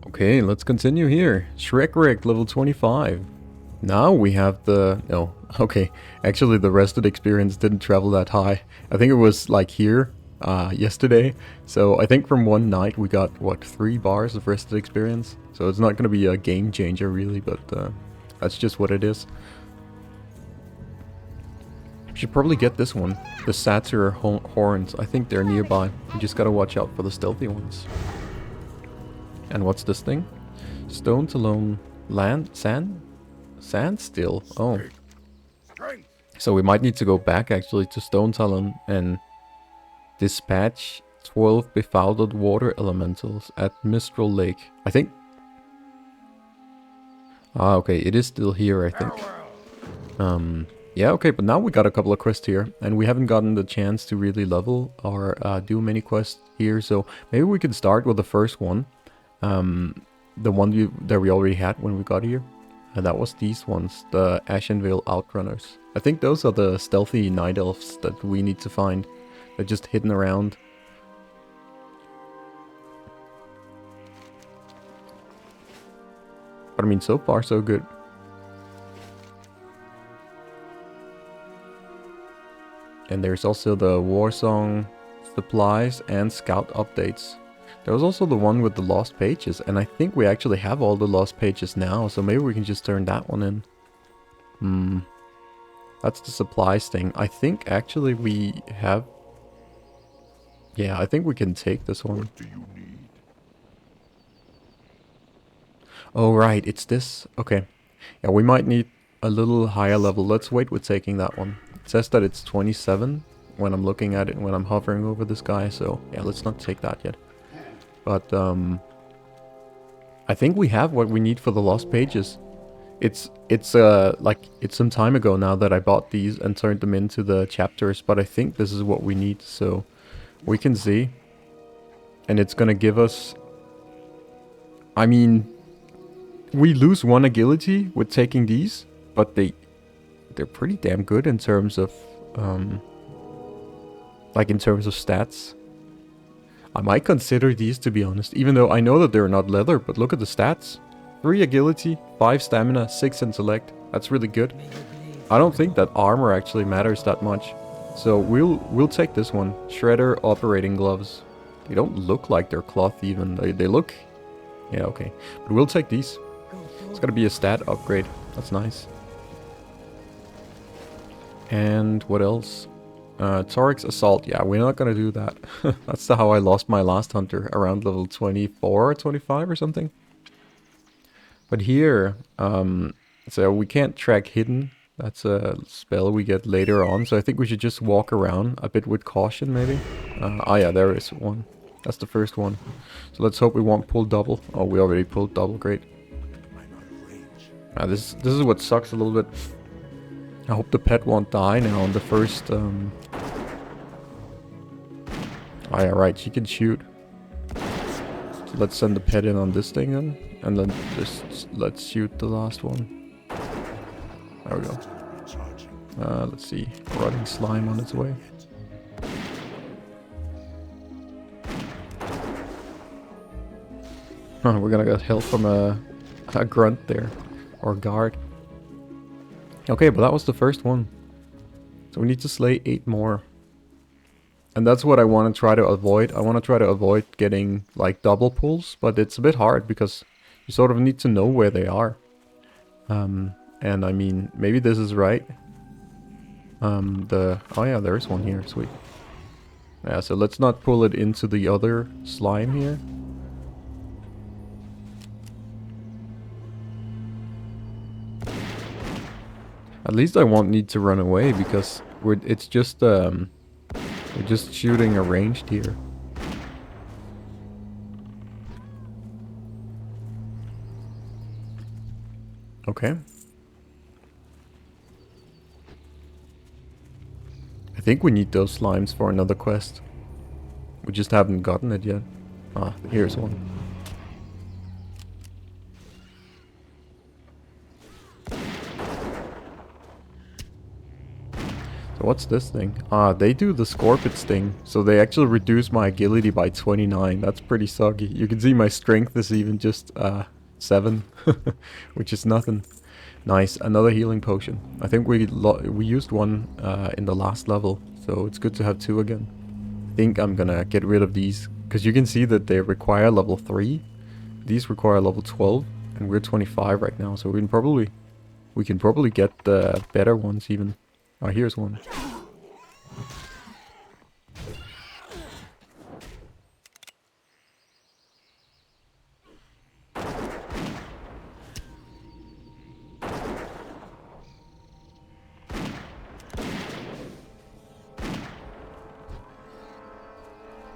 Okay, let's continue here. Shrekwreck, level 25. Now we have the... No, okay. Actually, the rested experience didn't travel that high. I think it was like here, yesterday. So I think from one night we got, what, 3 bars of rested experience? So it's not going to be a game changer really, but that's just what it is. Should probably get this one. The Satyr horns. I think they're nearby. We just gotta watch out for the stealthy ones. And what's this thing? Stone to loam sand still. Oh. So we might need to go back actually to Stone Talon and dispatch 12 befouled water elementals at Mistral Lake. I think. Ah, okay, it is still here, I think. Yeah, okay, but now we got a couple of quests here, and we haven't gotten the chance to really level or do many quests here, so maybe we could start with the first one. The one that we already had when we got here. And that was these ones, the Ashenvale Outrunners. I think those are the stealthy night elves that we need to find. They're just hidden around. But I mean, so far so good. And there's also the Warsong supplies and scout updates. There was also the one with the lost pages, and I think we actually have all the lost pages now, so maybe we can just turn that one in. That's the supplies thing. I think actually we have... Yeah, I think we can take this one. What do you need? Oh, right, it's this. Okay. Yeah, we might need a little higher level. Let's wait with taking that one. It says that it's 27 when I'm looking at it, when I'm hovering over this guy, so yeah, let's not take that yet. But I think we have what we need for the lost pages. It's some time ago now that I bought these and turned them into the chapters, but I think this is what we need, so we can see. And it's gonna give us... I mean, we lose 1 agility with taking these, but they're pretty damn good in terms of in terms of stats. I might consider these, to be honest, even though I know that they're not leather, but look at the stats. 3 agility, 5 stamina, 6 intellect. That's really good. I don't think that armor actually matters that much. So we'll take this one. Shredder operating gloves. They don't look like they're cloth even. They look... Yeah, okay. But we'll take these. It's gonna be a stat upgrade. That's nice. And what else? Torix Assault. Yeah, we're not gonna do that. That's how I lost my last hunter, around level 24 or 25 or something. But here, so we can't track hidden. That's a spell we get later on, so I think we should just walk around a bit with caution, maybe. Oh yeah, there is one. That's the first one. So let's hope we won't pull double. Oh, we already pulled double, great. This is what sucks a little bit. I hope the pet won't die now on the first... Oh yeah, right, she can shoot. So let's send the pet in on this thing then. And then just let's shoot the last one. There we go. Let's see. Rotting slime on its way. We're gonna get help from a grunt there. Or guard. Okay, but that was the first one. So we need to slay 8 more. And that's what I want to try to avoid. I want to try to avoid getting like double pulls, but it's a bit hard because you sort of need to know where they are. And I mean, maybe this is right. Oh yeah, there's one here, sweet. Yeah, so let's not pull it into the other slime here. At least I won't need to run away because we're just shooting arranged here. Okay. I think we need those slimes for another quest. We just haven't gotten it yet. Ah, here's one. So So what's this thing? Ah, they do the scorpion sting. So they actually reduce my agility by 29. That's pretty soggy. You can see my strength is even just 7. Which is nothing. Nice, another healing potion. I think we used one in the last level. So it's good to have 2 again. I think I'm gonna get rid of these. Because you can see that they require level 3. These require level 12. And we're 25 right now. So we can probably get the better ones even. Oh, here's one.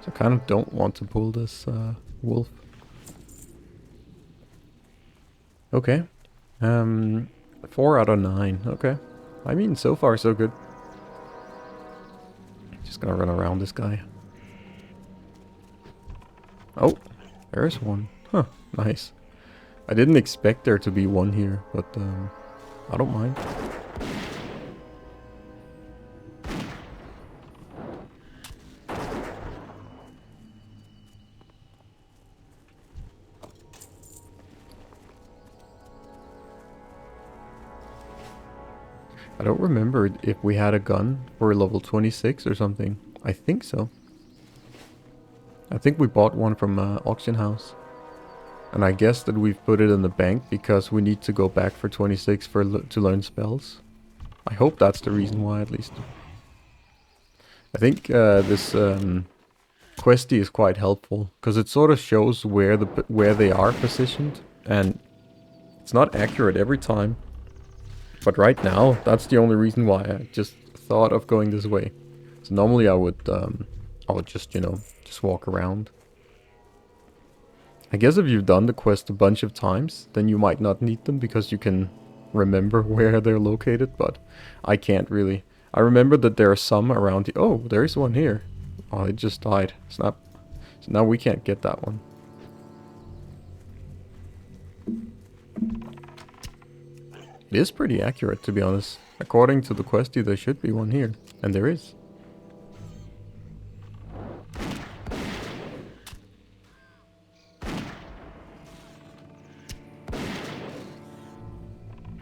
So I kind of don't want to pull this wolf. Okay. 4 out of 9. Okay. I mean, so far so good. Just gonna run around this guy. Oh, there's one. Huh, nice. I didn't expect there to be one here, but I don't mind. I don't remember if we had a gun for level 26 or something. I think so. I think we bought one from auction house. And I guess that we've put it in the bank because we need to go back for 26 to learn spells. I hope that's the reason why, at least. I think this questy is quite helpful because it sort of shows where they are positioned, and it's not accurate every time. But right now, that's the only reason why I just thought of going this way. So normally I would just, you know, just walk around. I guess if you've done the quest a bunch of times, then you might not need them because you can remember where they're located, but I can't really. I remember that there are some around here. Oh, there is one here. Oh, it just died. Snap. So now we can't get that one. It is pretty accurate, to be honest. According to the questy, there should be one here. And there is.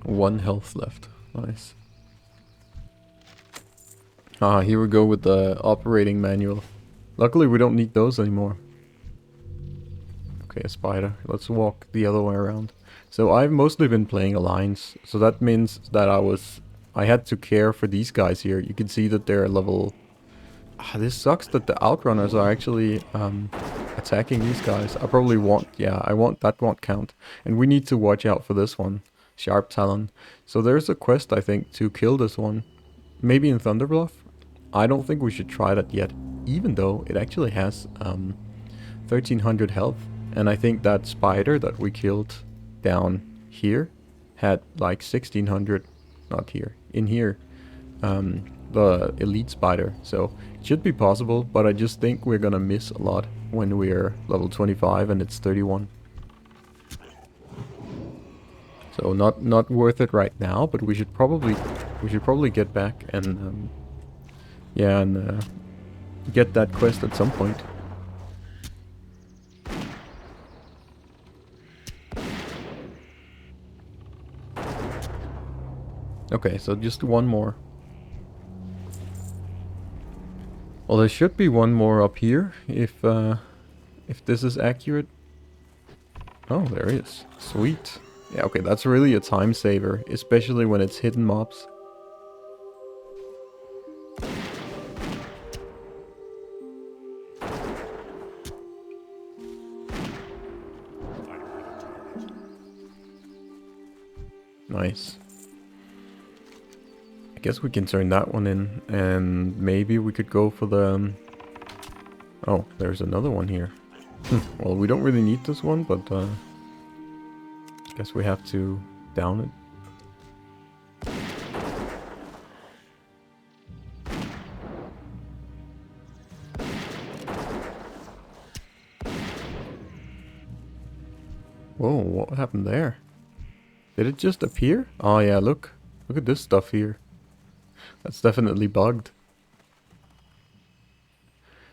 One health left. Nice. Ah, here we go with the operating manual. Luckily, we don't need those anymore. Okay, a spider. Let's walk the other way around. So I've mostly been playing Alliance, so that means that I had to care for these guys here. You can see that they're level... this sucks that the Outrunners are actually attacking these guys. I probably want... yeah, that won't count. And we need to watch out for this one. Sharp Talon. So there's a quest, I think, to kill this one. Maybe in Thunderbluff? I don't think we should try that yet, even though it actually has 1300 health. And I think that spider that we killed down here had like 1600, not here, in here, the elite spider. So it should be possible, but I just think we're gonna miss a lot when we're level 25 and it's 31. So not worth it right now, but we should probably get back and yeah, and get that quest at some point. Okay, so just one more. Well, there should be one more up here if this is accurate. Oh, there is. Sweet. Yeah, okay, that's really a time saver, especially when it's hidden mobs. Nice. I guess we can turn that one in, and maybe we could go for the... oh, there's another one here. Well, we don't really need this one, but guess we have to down it. Whoa, what happened there? Did it just appear? Oh yeah, look. Look at this stuff here. That's definitely bugged.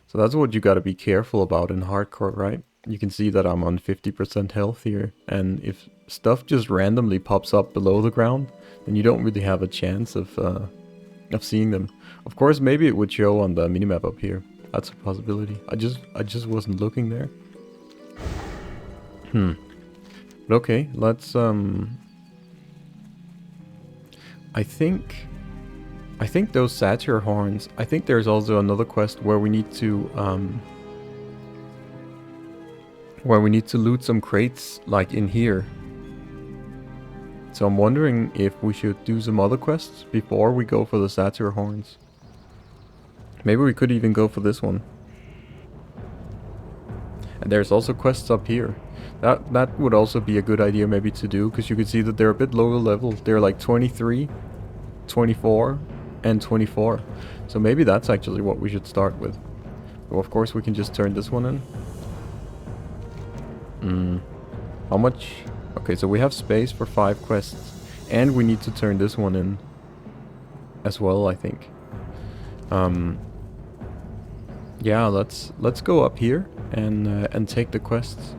So that's what you gotta be careful about in hardcore, right? You can see that I'm on 50% health here, and if stuff just randomly pops up below the ground, then you don't really have a chance of seeing them. Of course, maybe it would show on the minimap up here. That's a possibility. I just wasn't looking there. But okay, let's I think those satyr horns. I think there's also another quest where we need to loot some crates, like in here. So I'm wondering if we should do some other quests before we go for the satyr horns. Maybe we could even go for this one. And there's also quests up here. That would also be a good idea maybe to do, because you can see that they're a bit lower level. They're like 23, 24, and 24. So maybe that's actually what we should start with. So of course we can just turn this one in. How much? Okay, so we have space for 5 quests. And we need to turn this one in as well, I think. Yeah, let's go up here and take the quests.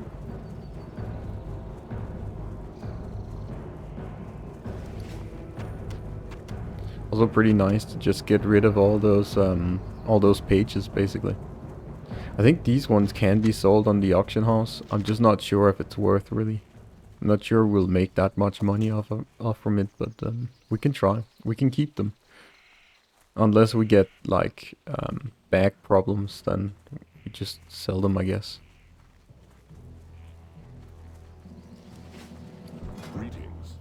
Also pretty nice to just get rid of all those pages, basically. I think these ones can be sold on the auction house. I'm just not sure if it's worth, really. I'm not sure we'll make that much money off from it, but we can try. We can keep them. Unless we get, like, back problems, then we just sell them, I guess. Greetings.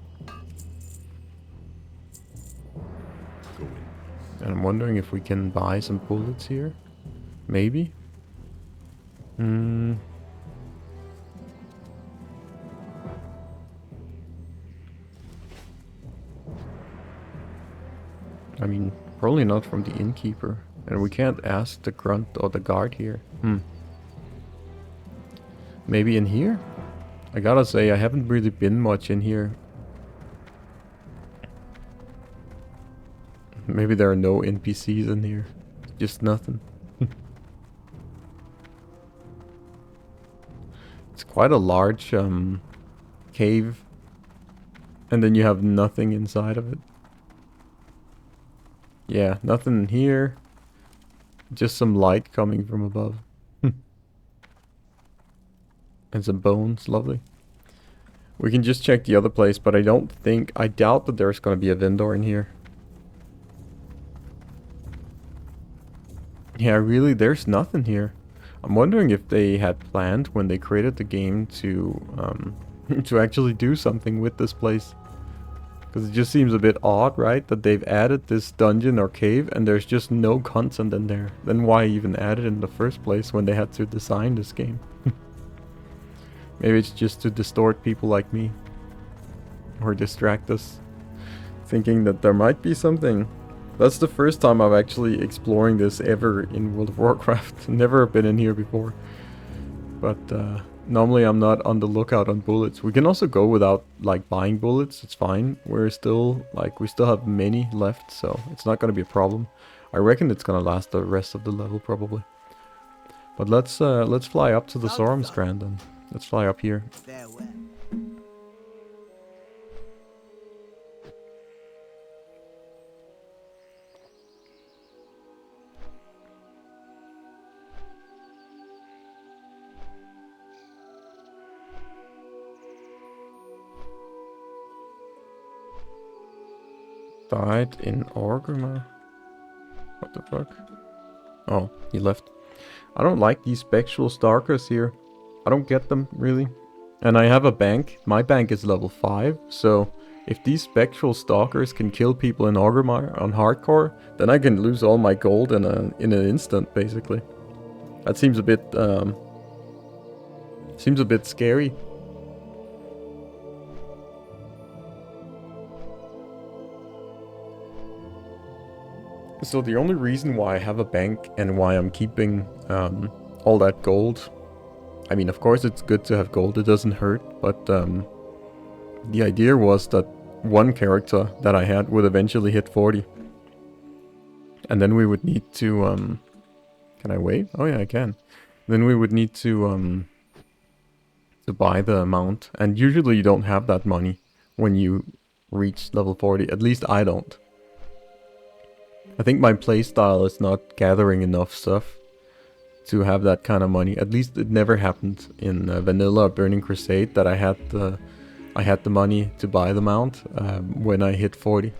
Go in. And I'm wondering if we can buy some bullets here. Maybe? I mean, probably not from the innkeeper. And we can't ask the grunt or the guard here. Maybe in here? I gotta say, I haven't really been much in here. Maybe there are no NPCs in here. Just nothing. It's quite a large cave. And then you have nothing inside of it. Yeah, nothing in here. Just some light coming from above. And some bones, lovely. We can just check the other place, but I doubt that there's gonna be a vendor in here. Yeah, really, there's nothing here. I'm wondering if they had planned when they created the game to to actually do something with this place. Because it just seems a bit odd, right? That they've added this dungeon or cave and there's just no content in there. Then why even add it in the first place when they had to design this game? Maybe it's just to distort people like me. Or distract us. Thinking that there might be something. That's the first time I'm actually exploring this ever in World of Warcraft. Never been in here before. But normally I'm not on the lookout on bullets. We can also go without like buying bullets. It's fine. We still have many left, so it's not gonna be a problem. I reckon it's gonna last the rest of the level probably. But let's fly up to the Sorum Strand then. Let's fly up here. Farewell. Died in Orgrimmar. What the fuck? Oh, he left. I don't like these spectral stalkers here. I don't get them, really. And I have a bank. My bank is level 5, so if these spectral stalkers can kill people in Orgrimmar on hardcore, then I can lose all my gold in an instant, basically. That seems a bit scary. So the only reason why I have a bank and why I'm keeping all that gold, I mean, of course it's good to have gold, it doesn't hurt, but the idea was that one character that I had would eventually hit 40. And then we would need to, can I wait? Oh yeah, I can. Then we would need to buy the mount. And usually you don't have that money when you reach level 40. At least I don't. I think my playstyle is not gathering enough stuff to have that kind of money. At least it never happened in Vanilla or Burning Crusade that I had the money to buy the mount when I hit 40.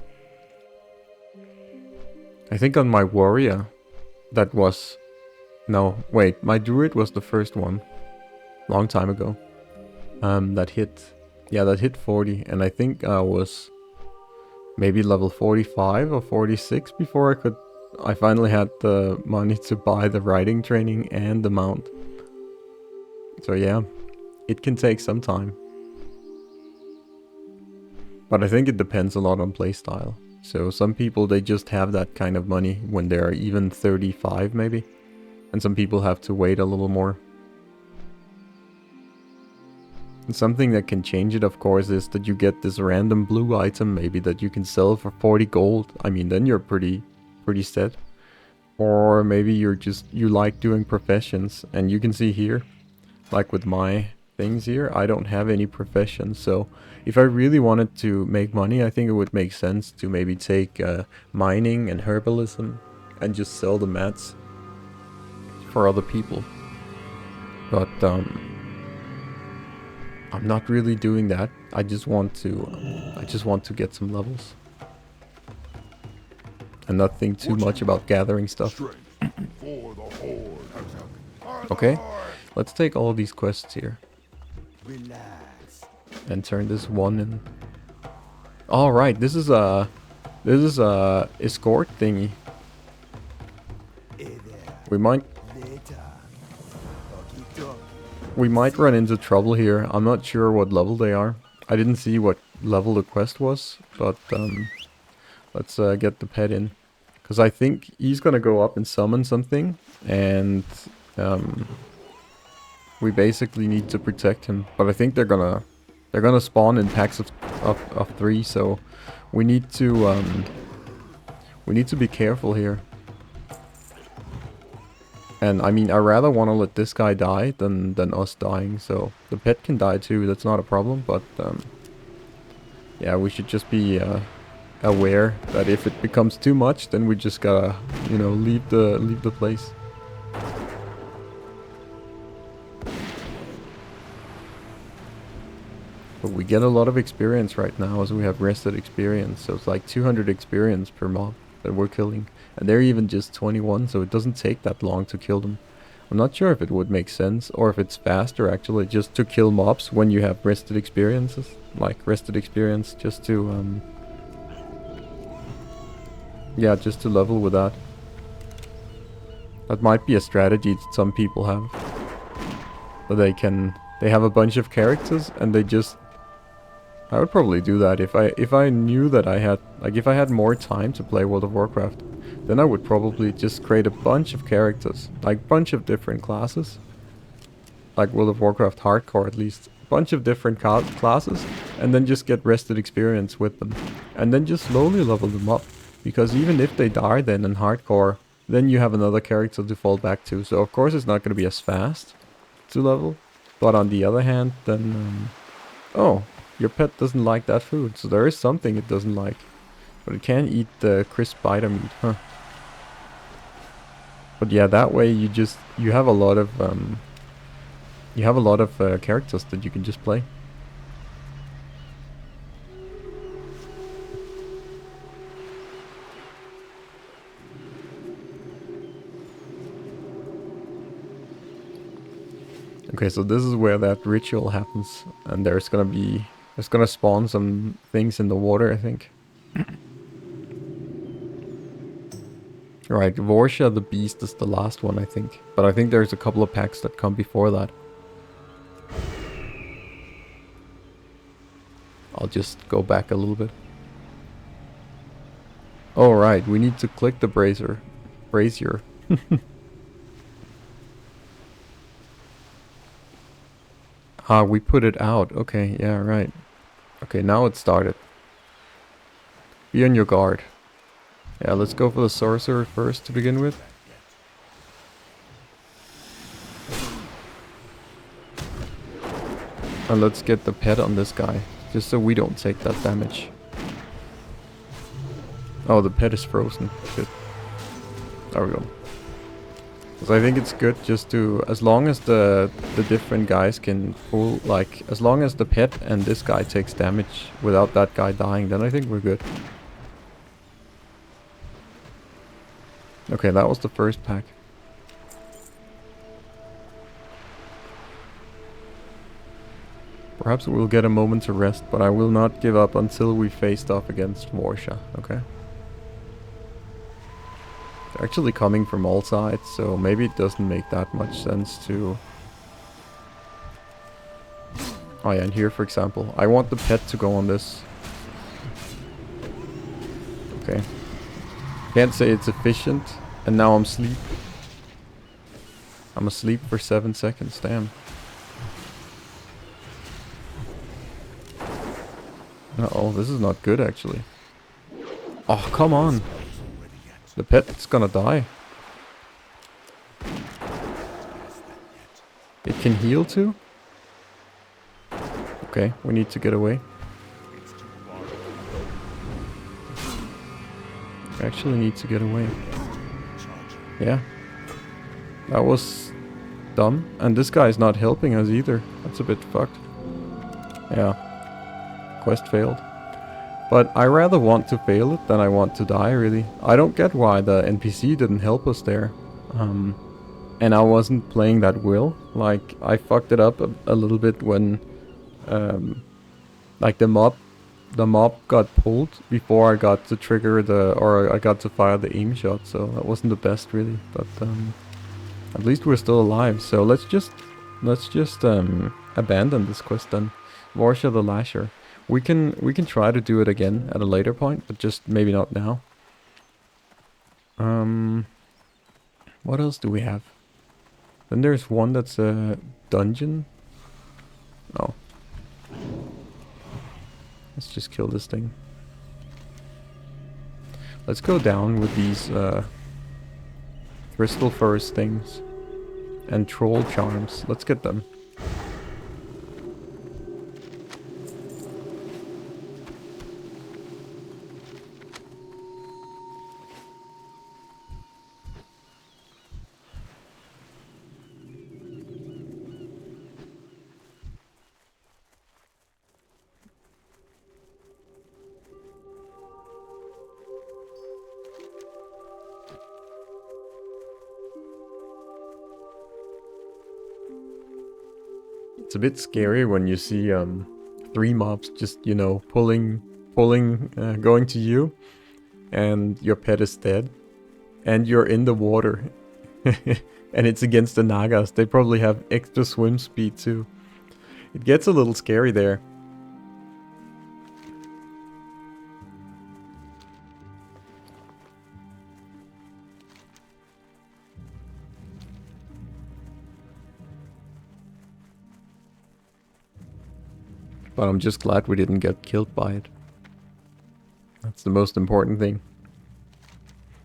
I think on my warrior, that was... No, wait, my druid was the first one. Long time ago. That hit... Yeah, that hit 40. And I think I was maybe level 45 or 46 before I finally had the money to buy the riding training and the mount. So yeah, it can take some time. But I think it depends a lot on playstyle. So some people, they just have that kind of money when they're even 35 maybe. And some people have to wait a little more. And something that can change it, of course, is that you get this random blue item maybe that you can sell for 40 gold. I mean, then you're pretty set. Or maybe you like doing professions. And you can see here, like with my things here, I don't have any professions. So if I really wanted to make money, I think it would make sense to maybe take mining and herbalism and just sell the mats for other people. But I'm not really doing that. I just want to get some levels and not think too much about gathering stuff. Okay, let's take all these quests here and turn this one in. All right, this is a escort thingy. We might run into trouble here. I'm not sure what level they are. I didn't see what level the quest was, but let's get the pet in. Because I think he's gonna go up and summon something, and we basically need to protect him. But I think they're gonna spawn in packs of 3, so we need to be careful here. And I mean, I rather want to let this guy die than us dying. So the pet can die too. That's not a problem. But yeah, we should just be aware that if it becomes too much, then we just gotta, you know, leave the place. But we get a lot of experience right now as we have rested experience. So it's like 200 experience per mob that we're killing. And they're even just 21, so it doesn't take that long to kill them. I'm not sure if it would make sense, or if it's faster actually, just to kill mobs when you have rested experiences. Like rested experience, just to yeah, just to level with that. That might be a strategy that some people have. So they have a bunch of characters and they just... I would probably do that if I knew that I had... Like if I had more time to play World of Warcraft, then I would probably just create a bunch of characters. Like bunch of different classes. Like World of Warcraft Hardcore at least. A bunch of different classes. And then just get rested experience with them. And then just slowly level them up. Because even if they die then in Hardcore, then you have another character to fall back to. So of course it's not going to be as fast to level. But on the other hand, then... oh, your pet doesn't like that food. So there is something it doesn't like. But it can eat the crisp spider meat, huh? But yeah, that way you have a lot of characters that you can just play. Okay, so this is where that ritual happens, and there's gonna spawn some things in the water, I think. Right, Vorsha the Beast is the last one, I think. But I think there's a couple of packs that come before that. I'll just go back a little bit. Oh right, we need to click the brazier. Ah, we put it out. Okay, yeah, right. Okay, now it started. Be on your guard. Yeah, let's go for the sorcerer first to begin with. And let's get the pet on this guy, just so we don't take that damage. Oh, the pet is frozen. Good. There we go. Because I think it's good just to, as long as the different guys can pull, like, as long as the pet and this guy takes damage without that guy dying, then I think we're good. Okay, that was the first pack. Perhaps we'll get a moment to rest, but I will not give up until we faced off against Warsha, okay? They're actually coming from all sides, so maybe it doesn't make that much sense to... Oh yeah, and here for example, I want the pet to go on this. Okay. Can't say it's efficient, and now I'm asleep. I'm asleep for 7 seconds, damn. Uh-oh, this is not good actually. Oh, come on. The pet's gonna die. It can heal too? Okay, we need to get away. We actually need to get away. Yeah. That was dumb. And this guy is not helping us either. That's a bit fucked. Yeah. Quest failed. But I rather want to fail it than I want to die, really. I don't get why the NPC didn't help us there. And I wasn't playing that well. Like, I fucked it up a little bit when... like the mob got pulled before I got to trigger the... or I got to fire the aim shot, so that wasn't the best, really. But, at least we're still alive, so let's just abandon this quest then. Warsha the Lasher. We can try to do it again at a later point, but just maybe not now. What else do we have? Then there's one that's a dungeon. Oh. Let's just kill this thing. Let's go down with these crystal first things. And troll charms. Let's get them. It's a bit scary when you see 3 mobs just, you know, pulling, going to you, and your pet is dead, and you're in the water, and it's against the Nagas. They probably have extra swim speed too. It gets a little scary there. But I'm just glad we didn't get killed by it. That's the most important thing.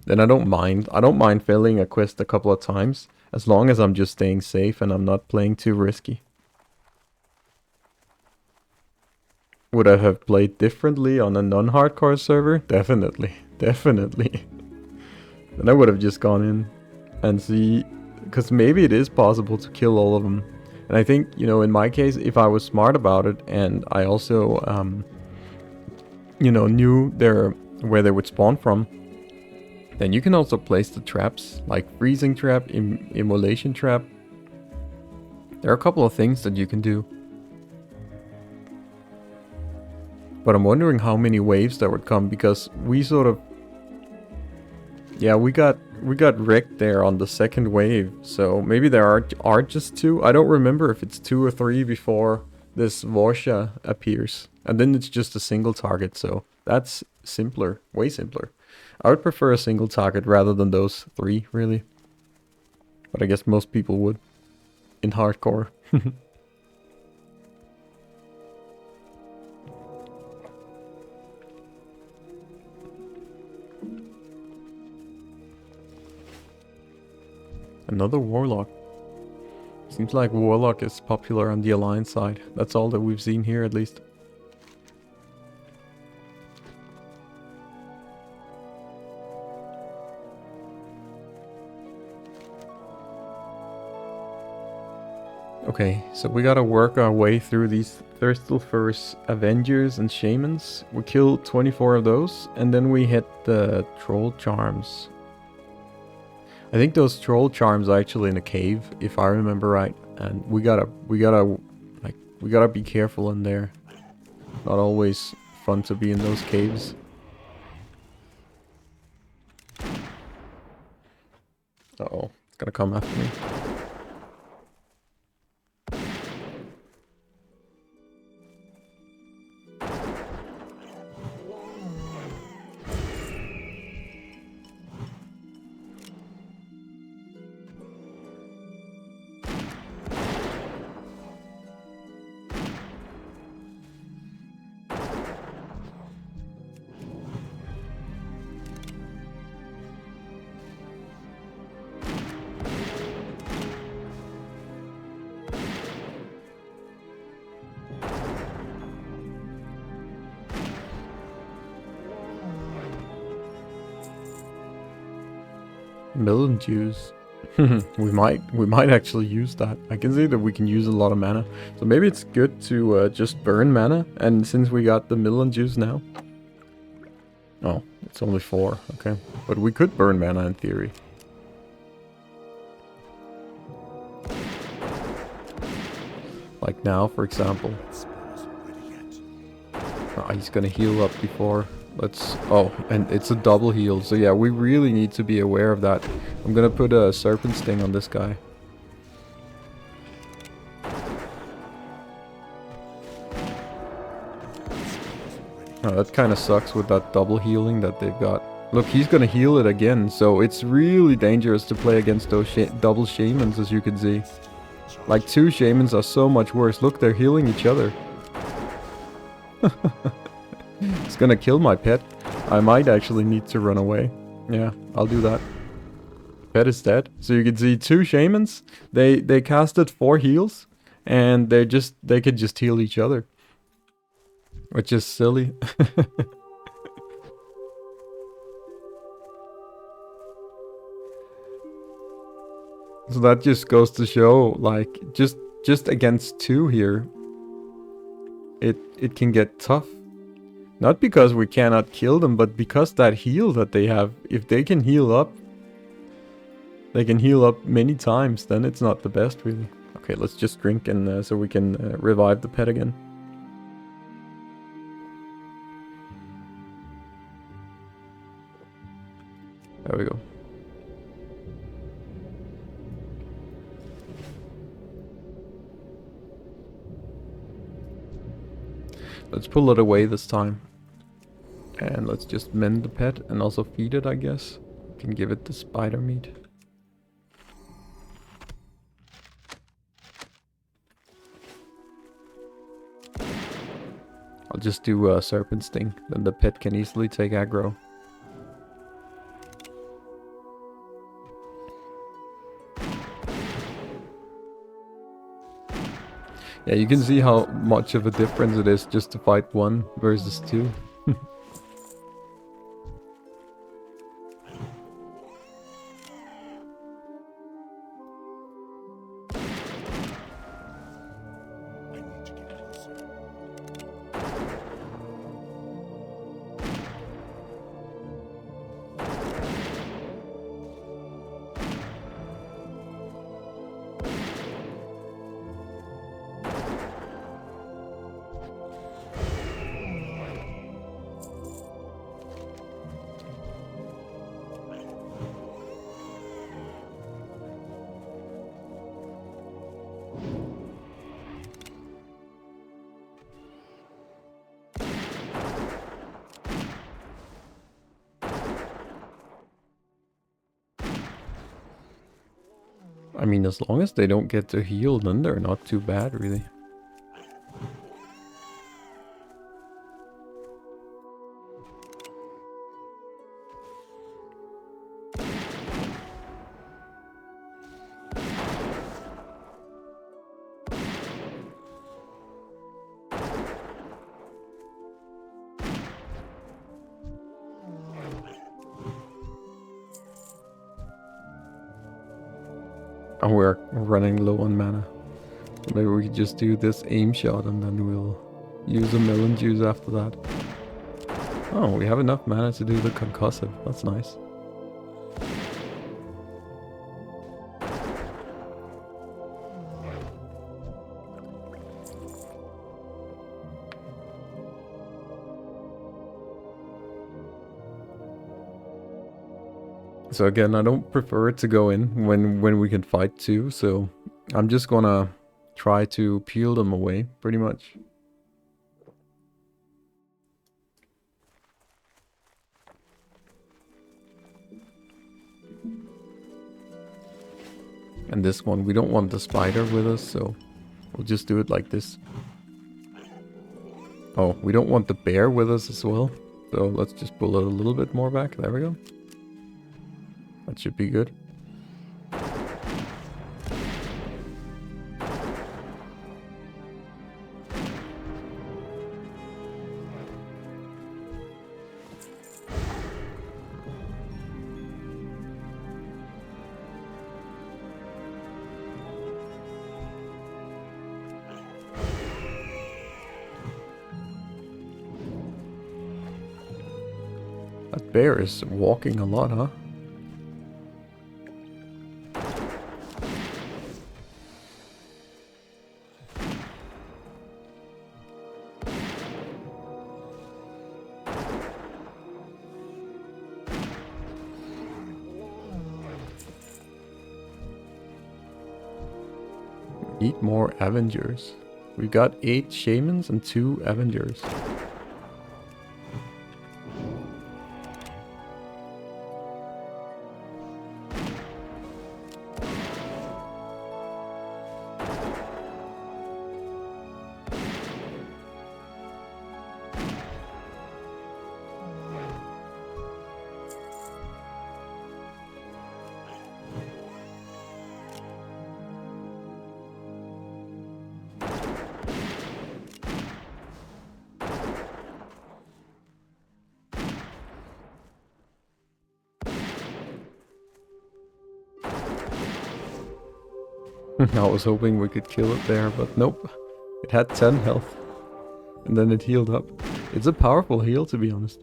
Then I don't mind. I don't mind failing a quest a couple of times, as long as I'm just staying safe and I'm not playing too risky. Would I have played differently on a non-hardcore server? Definitely. Definitely. Then I would have just gone in and see... Because maybe it is possible to kill all of them. And I think, you know, in my case, if I was smart about it and I also, you know, knew where they would spawn from, then you can also place the traps, like freezing trap, immolation trap. There are a couple of things that you can do. But I'm wondering how many waves there would come, because we sort of... Yeah, we got wrecked there on the second wave, so maybe there are just 2. I don't remember if it's 2 or 3 before this Warsha appears. And then it's just a single target, so that's simpler, way simpler. I would prefer a single target rather than those 3, really. But I guess most people would, in hardcore. Another warlock. Seems like warlock is popular on the alliance side. That's all that we've seen here, at least. Okay, so we gotta work our way through these Thirstlefur's Avengers and Shamans. We killed 24 of those, and then we hit the Troll Charms. I think those Troll Charms are actually in a cave, if I remember right. And we gotta be careful in there. Not always fun to be in those caves. Uh-oh, it's gonna come after me. Melon juice. we might actually use that. I can see that we can use a lot of mana. So maybe it's good to just burn mana. And since we got the melon juice now. Oh, it's only 4. Okay. But we could burn mana in theory. Like now, for example. Oh, he's gonna heal up before. Let's... Oh, and it's a double heal. So yeah, we really need to be aware of that. I'm gonna put a Serpent Sting on this guy. Oh, that kind of sucks with that double healing that they've got. Look, he's gonna heal it again. So it's really dangerous to play against those double shamans, as you can see. Like, 2 shamans are so much worse. Look, they're healing each other. It's gonna kill my pet. I might actually need to run away. Yeah, I'll do that. Pet is dead. So you can see 2 shamans. They casted 4 heals, and they could just heal each other, which is silly. So that just goes to show, like, just against 2 here, it can get tough. Not because we cannot kill them, but because that heal that they have, if they can heal up, they can heal up many times, then it's not the best, really. Okay, let's just drink and so we can revive the pet again. There we go. Let's pull it away this time. And let's just mend the pet and also feed it, I guess. Can give it the spider meat. I'll just do a Serpent Sting, then the pet can easily take aggro. Yeah, you can see how much of a difference it is just to fight 1 versus 2. I mean, as long as they don't get to heal, then they're not too bad, really. And we're running low on mana. Maybe we could just do this aim shot and then we'll use a melon juice after that. Oh, we have enough mana to do the concussive. That's nice. So again, I don't prefer to go in when we can fight too, so I'm just gonna try to peel them away, pretty much. And this one, we don't want the spider with us, so we'll just do it like this. Oh, we don't want the bear with us as well, so let's just pull it a little bit more back. There we go. That should be good. That bear is walking a lot, huh? Need more Avengers. We've got 8 Shamans and 2 Avengers. I was hoping we could kill it there, but nope. It had 10 health. And then it healed up. It's a powerful heal, to be honest.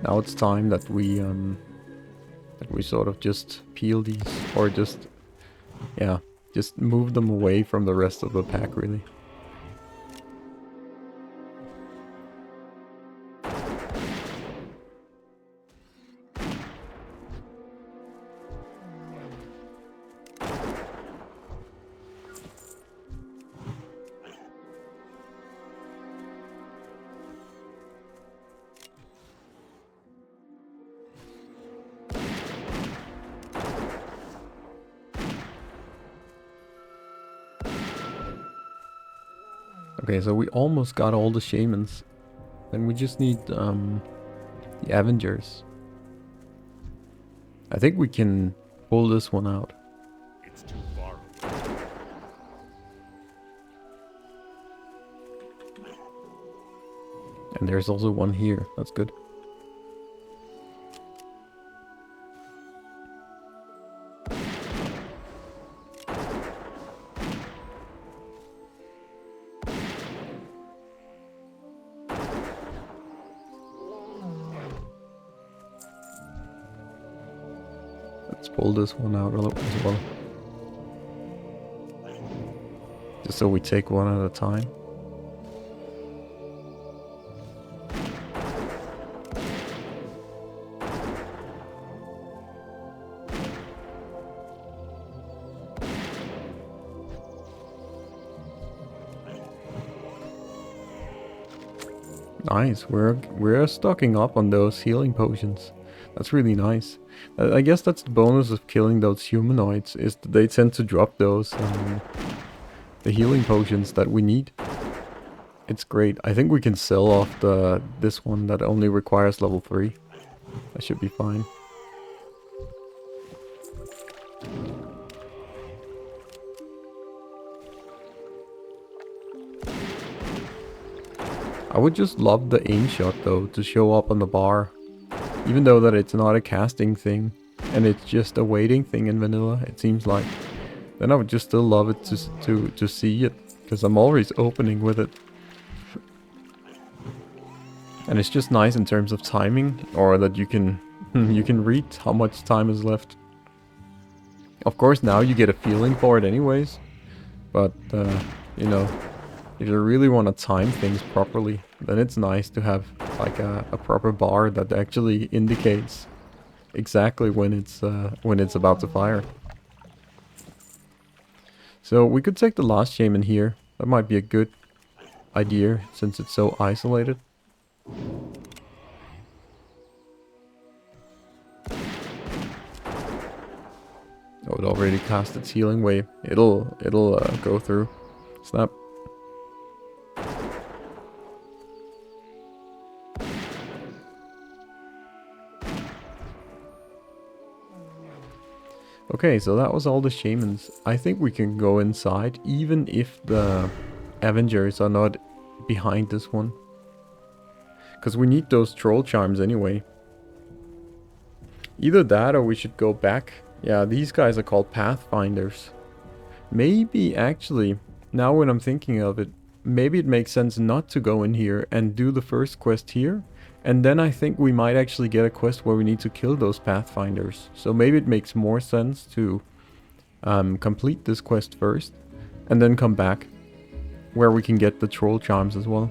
Now it's time that we sort of just peel these, or just, yeah, just move them away from the rest of the pack, really. Okay, so we almost got all the Shamans. Then we just need the Avengers. I think we can pull this one out. It's too far away. And there's also one here. That's good. Let's pull this one out as well. Just so we take one at a time. Nice, we're stocking up on those healing potions. That's really nice. I guess that's the bonus of killing those humanoids, is that they tend to drop those the healing potions that we need. It's great. I think we can sell off this one that only requires level 3. That should be fine. I would just love the aim shot though to show up on the bar. Even though that it's not a casting thing and it's just a waiting thing in vanilla, it seems like. Then I would just still love it to see it, because I'm always opening with it. And it's just nice in terms of timing, or that you can you can read how much time is left. Of course now you get a feeling for it anyways, but you know, if you really want to time things properly, then it's nice to have like a proper bar that actually indicates exactly when it's about to fire. So we could take the last shaman here. That might be a good idea since it's so isolated. Oh, it already cast its healing wave. It'll go through. Snap. Okay, so that was all the shamans. I think we can go inside, even if the Avengers are not behind this one. Because we need those troll charms anyway. Either that or we should go back. Yeah, these guys are called Pathfinders. Maybe actually, now when I'm thinking of it, maybe it makes sense not to go in here and do the first quest here. And then I think we might actually get a quest where we need to kill those Pathfinders. So maybe it makes more sense to complete this quest first and then come back where we can get the troll charms as well.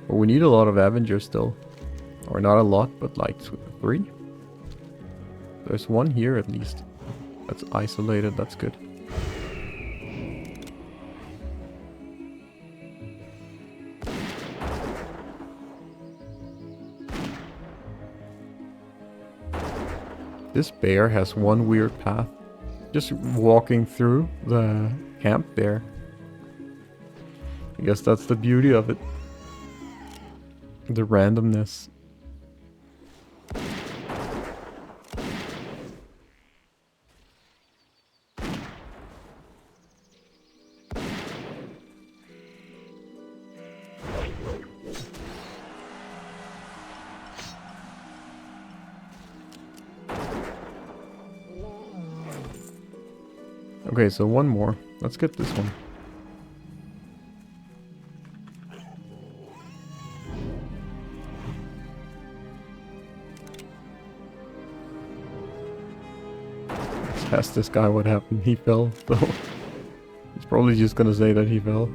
But we need a lot of Avengers still. Or not a lot, but like 3. There's one here at least. That's isolated, that's good. This bear has one weird path. Just walking through the camp there. I guess that's the beauty of it. The randomness. Okay, so one more. Let's get this one. Let's ask this guy what happened. He fell, so he's probably just gonna say that he fell.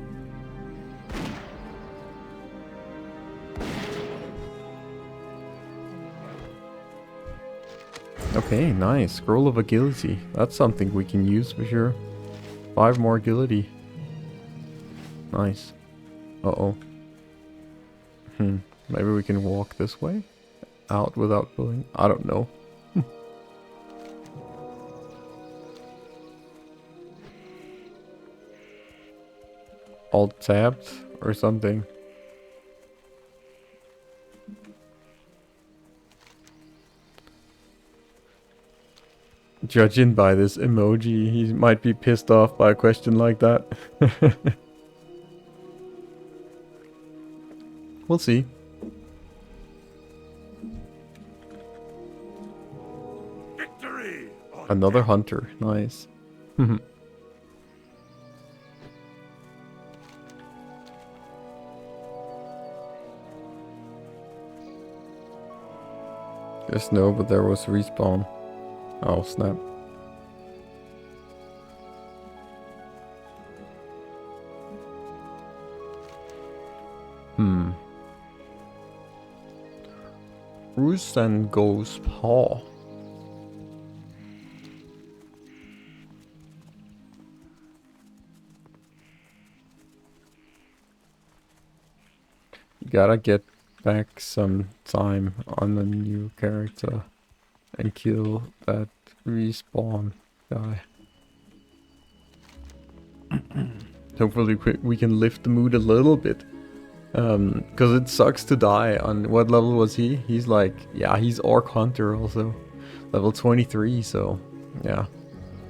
Okay, nice. Scroll of Agility. That's something we can use for sure. 5 more agility. Nice. Uh-oh. Maybe we can walk this way? Out without pulling? I don't know. Alt tabbed or something. Judging by this emoji, he might be pissed off by a question like that. We'll see. Victory! Another hunter. Nice. There's no, but there was respawn. Oh, snap. Roost and Ghost Paw. You gotta get back some time on the new character and kill that respawn guy. Hopefully we can lift the mood a little bit. Because it sucks to die. On what level was he? He's like, yeah, he's Orc Hunter also. Level 23, so yeah.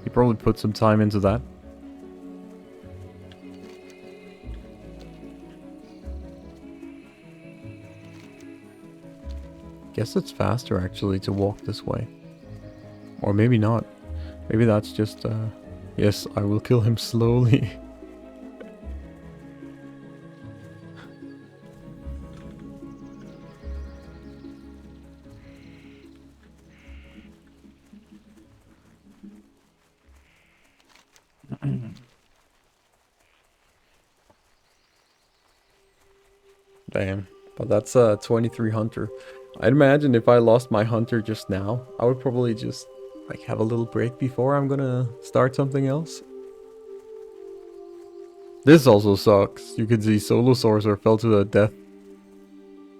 He probably put some time into that. Guess it's faster actually to walk this way. Or maybe not. Maybe that's just, yes, I will kill him slowly. Damn. But that's a 23 hunter. I'd imagine if I lost my hunter just now, I would probably just like have a little break before I'm gonna start something else. This also sucks. You can see Solo Sorcerer fell to the death.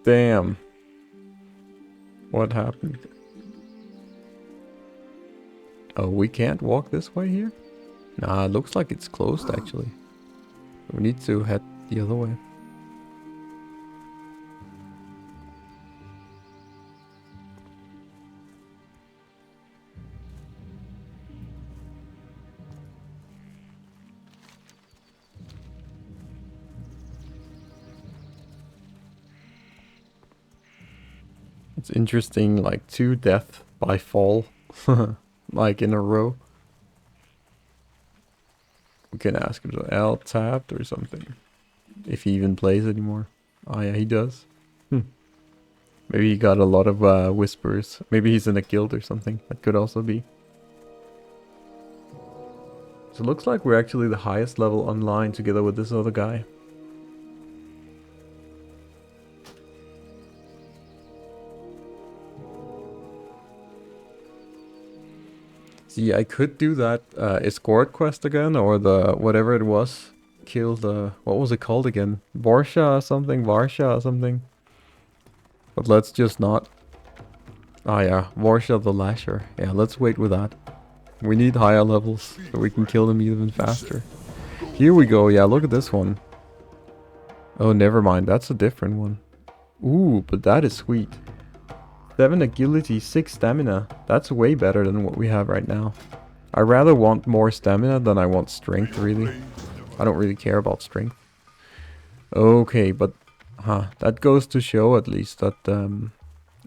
Damn. What happened? Oh, we can't walk this way here? Nah, it looks like it's closed actually. We need to head the other way. It's interesting, like 2 death by fall. Like in a row. We can ask him to L tapped or something. If he even plays anymore. Oh yeah, he does. Maybe he got a lot of whispers. Maybe he's in a guild or something. That could also be. So it looks like we're actually the highest level online together with this other guy. See, I could do that escort quest again, or the whatever it was. Kill the, what was it called again? Varsha or something. But let's just not. Ah yeah, Varsha the Lasher. Yeah, let's wait with that. We need higher levels so we can kill them even faster. Here we go, yeah, look at this one. Oh, never mind, that's a different one. Ooh, but that is sweet. 7 agility, 6 stamina. That's way better than what we have right now. I rather want more stamina than I want strength, really. I don't really care about strength. Okay, but that goes to show at least that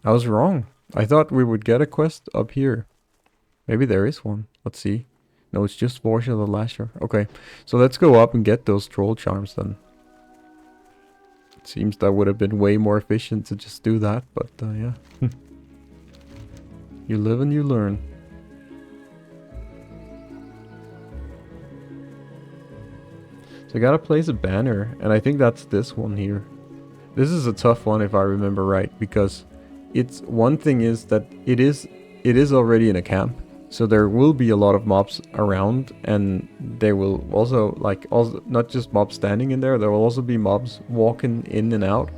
I was wrong. I thought we would get a quest up here. Maybe there is one. Let's see. No, it's just Varsha the Lasher. Okay, so let's go up and get those troll charms then. It seems that would have been way more efficient to just do that, but yeah. You live and you learn. So I gotta place a banner, and I think that's this one here. This is a tough one if I remember right, because it's one thing is that it is already in a camp. So there will be a lot of mobs around, and there will also, like, also not just mobs standing in there, there will also be mobs walking in and out.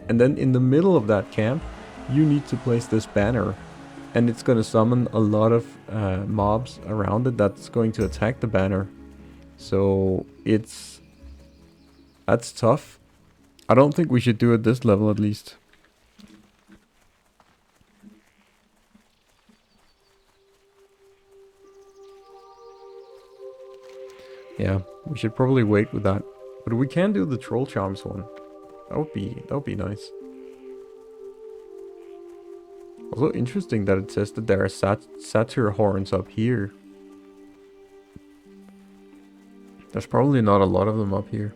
And then in the middle of that camp, you need to place this banner, and it's going to summon a lot of mobs around it that's going to attack the banner. So that's tough. I don't think we should do it this level at least. Yeah, we should probably wait with that. But we can do the troll charms one. That would be nice. Also interesting that it says that there are satyr horns up here. There's probably not a lot of them up here.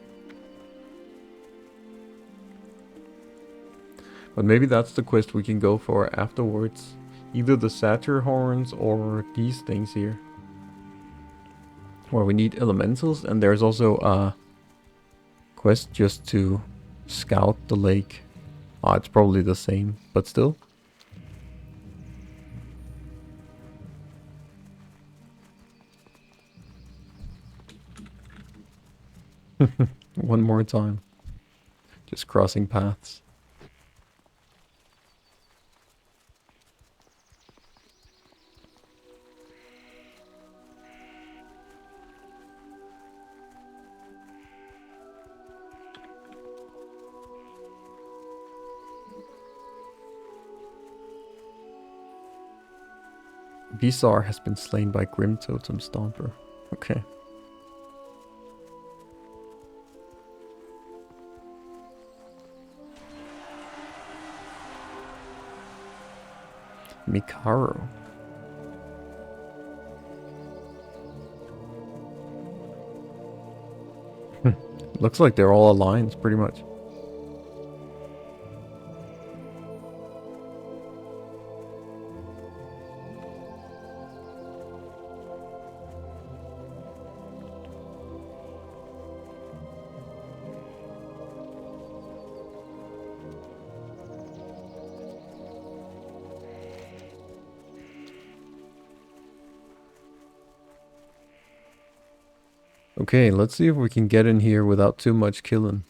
But maybe that's the quest we can go for afterwards. Either the satyr horns or these things here. Where we need elementals, and there's also a quest just to scout the lake. Ah, it's probably the same, but still. One more time. Just crossing paths. Visar has been slain by Grim Totem Stomper. Okay. Mikaro. Looks like they're all alliance, pretty much. Okay, let's see if we can get in here without too much killing.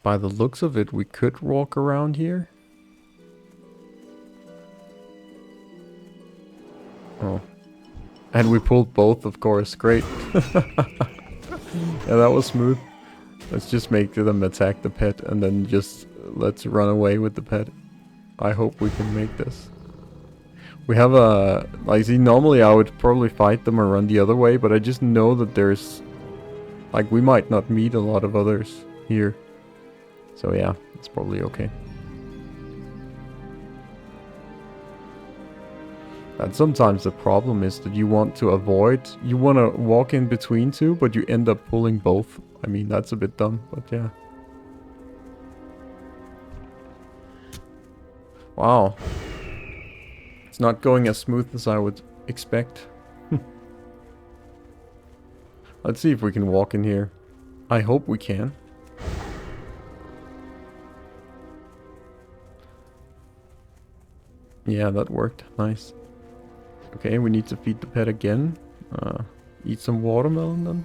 By the looks of it, we could walk around here. Oh. And we pulled both, of course. Great. Yeah, that was smooth. Let's just make them attack the pet and then just let's run away with the pet. I hope we can make this. We have a... Like, see, normally I would probably fight them or run the other way, but I just know that there's... Like, we might not meet a lot of others here. So yeah, it's probably okay. And sometimes the problem is that you want to avoid... You want to walk in between two, but you end up pulling both. I mean, that's a bit dumb, but yeah. Wow. It's not going as smooth as I would expect. Let's see if we can walk in here. I hope we can. Yeah, that worked. Nice. Okay, we need to feed the pet again. Eat some watermelon then.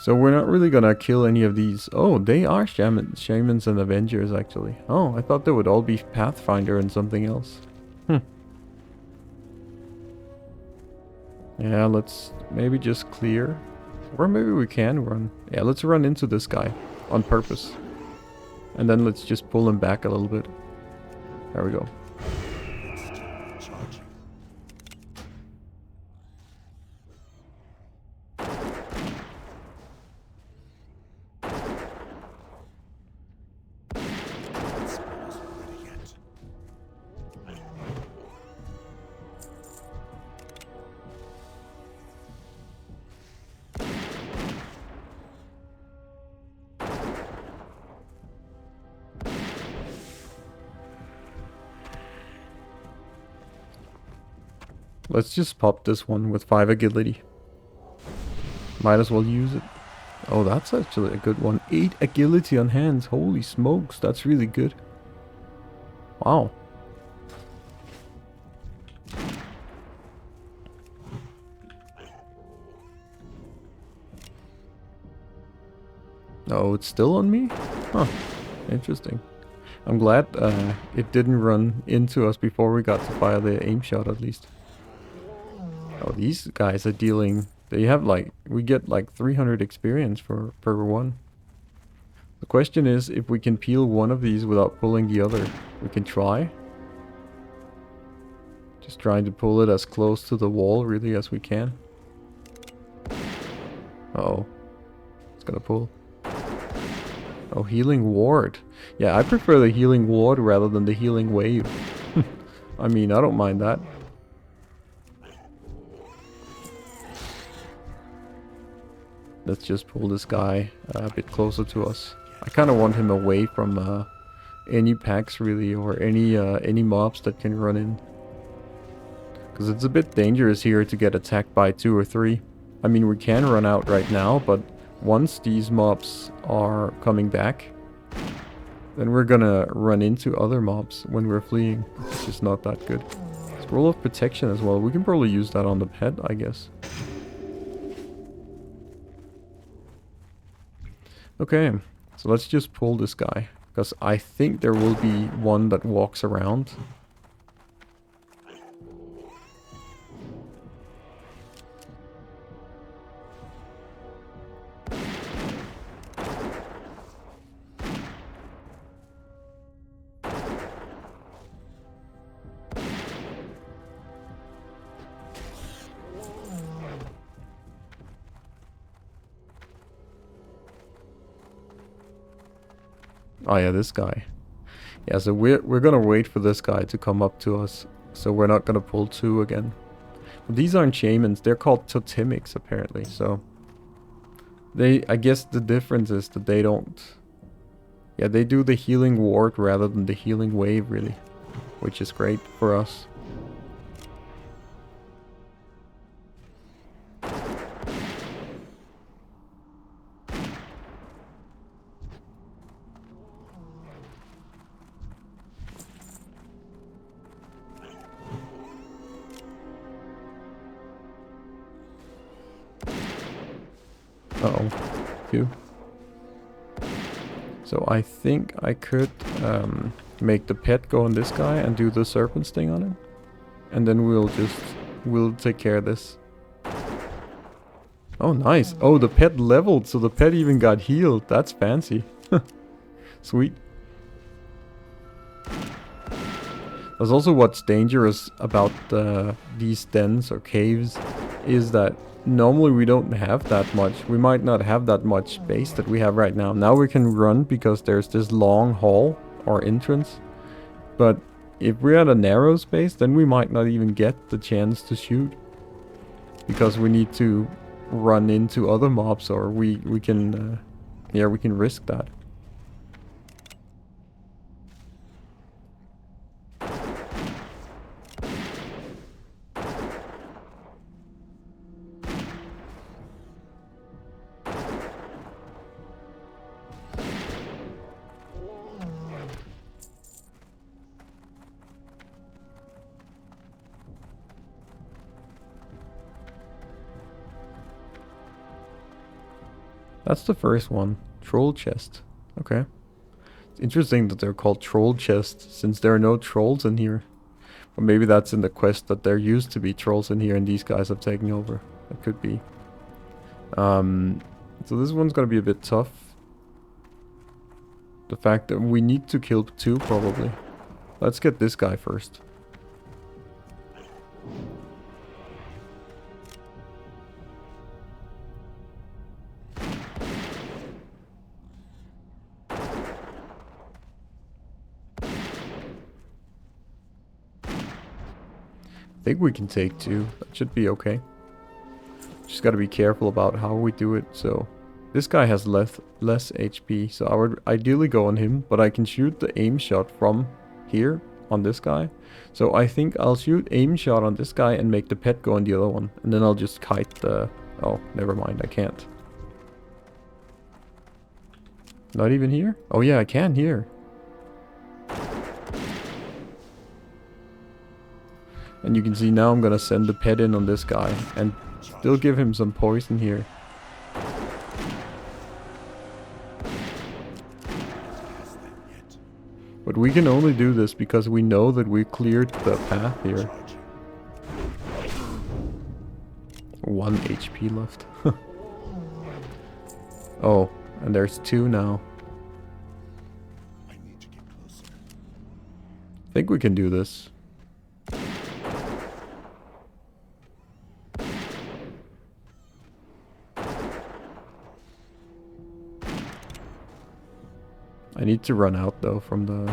So we're not really gonna kill any of these. Oh, they are shamans and avengers actually. Oh, I thought they would all be Pathfinder and something else. Yeah, let's maybe just clear. Or maybe we can run. Yeah, let's run into this guy on purpose. And then let's just pull him back a little bit. There we go. Let's just pop this one with 5 agility. Might as well use it. Oh, that's actually a good one. 8 agility on hands. Holy smokes, that's really good. Wow. Oh, it's still on me? Huh. Interesting. I'm glad it didn't run into us before we got to fire the aim shot at least. Oh, these guys are dealing... They have like... We get like 300 experience per one. The question is if we can peel one of these without pulling the other. We can try. Just trying to pull it as close to the wall really as we can. Uh-oh. It's gonna pull. Oh, healing ward. Yeah, I prefer the healing ward rather than the healing wave. I mean, I don't mind that. Let's just pull this guy a bit closer to us. I kind of want him away from any packs really, or any mobs that can run in. Because it's a bit dangerous here to get attacked by 2 or 3. I mean, we can run out right now, but once these mobs are coming back, then we're gonna run into other mobs when we're fleeing, which is not that good. Scroll of protection as well. We can probably use that on the pet, I guess. Okay, so let's just pull this guy, because I think there will be one that walks around. Oh yeah, this guy. Yeah, so we're gonna wait for this guy to come up to us. So we're not gonna pull 2 again. But these aren't shamans, they're called totemics apparently, so... I guess the difference is that they don't... Yeah, they do the healing ward rather than the healing wave, really. Which is great for us. Uh-oh. Phew. So I think I could make the pet go on this guy and do the serpent sting on him. And then we'll take care of this. Oh, nice. Oh, the pet leveled, so the pet even got healed. That's fancy. Sweet. That's also what's dangerous about these dens or caves, is that normally we don't have that much. We might not have that much space that we have right now. Now we can run because there's this long hall or entrance. But if we're at a narrow space, then we might not even get the chance to shoot. Because we need to run into other mobs, or we can risk that. That's the first one. Troll chest. Okay. It's interesting that they're called troll chests, since there are no trolls in here. Or maybe that's in the quest that there used to be trolls in here and these guys have taken over. That could be. So this one's gonna be a bit tough. The fact that we need to kill 2 probably. Let's get this guy first. I think we can take 2. That should be okay. Just gotta be careful about how we do it. So this guy has less HP, so I would ideally go on him, but I can shoot the aim shot from here on this guy. So I think I'll shoot aim shot on this guy and make the pet go on the other one, and then I'll just kite the... Oh, never mind, I can't. Not even here? Oh yeah, I can here. And you can see now I'm gonna send the pet in on this guy and still give him some poison here. But we can only do this because we know that we cleared the path here. 1 HP left. Oh, and there's 2 now. I think we can do this. I need to run out though from the...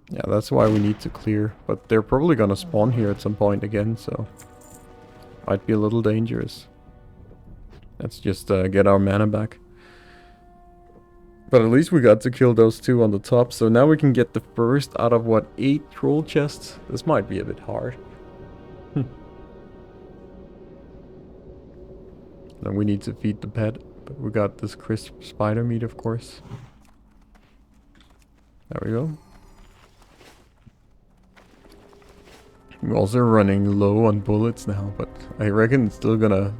Yeah, that's why we need to clear. But they're probably gonna spawn here at some point again, so... Might be a little dangerous. Let's just get our mana back. But at least we got to kill those 2 on the top, so now we can get the first out of what, 8 troll chests? This might be a bit hard. Then we need to feed the pet, but we got this crisp spider meat, of course. There we go. We're also running low on bullets now, but I reckon it's still gonna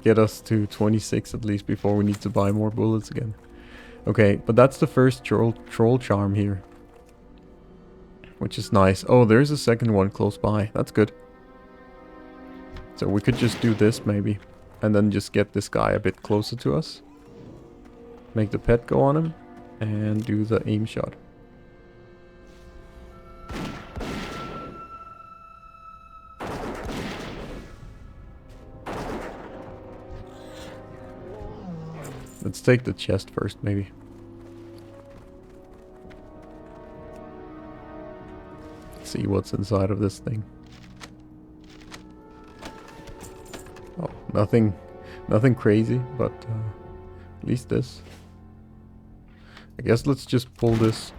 get us to 26 at least before we need to buy more bullets again. Okay, but that's the first troll charm here. Which is nice. Oh, there's a second one close by. That's good. So we could just do this maybe. and then just get this guy a bit closer to us. Make the pet go on him, and do the aim shot. Let's take the chest first, maybe. See what's inside of this thing. Oh, nothing crazy, but at least this. I guess let's just pull this.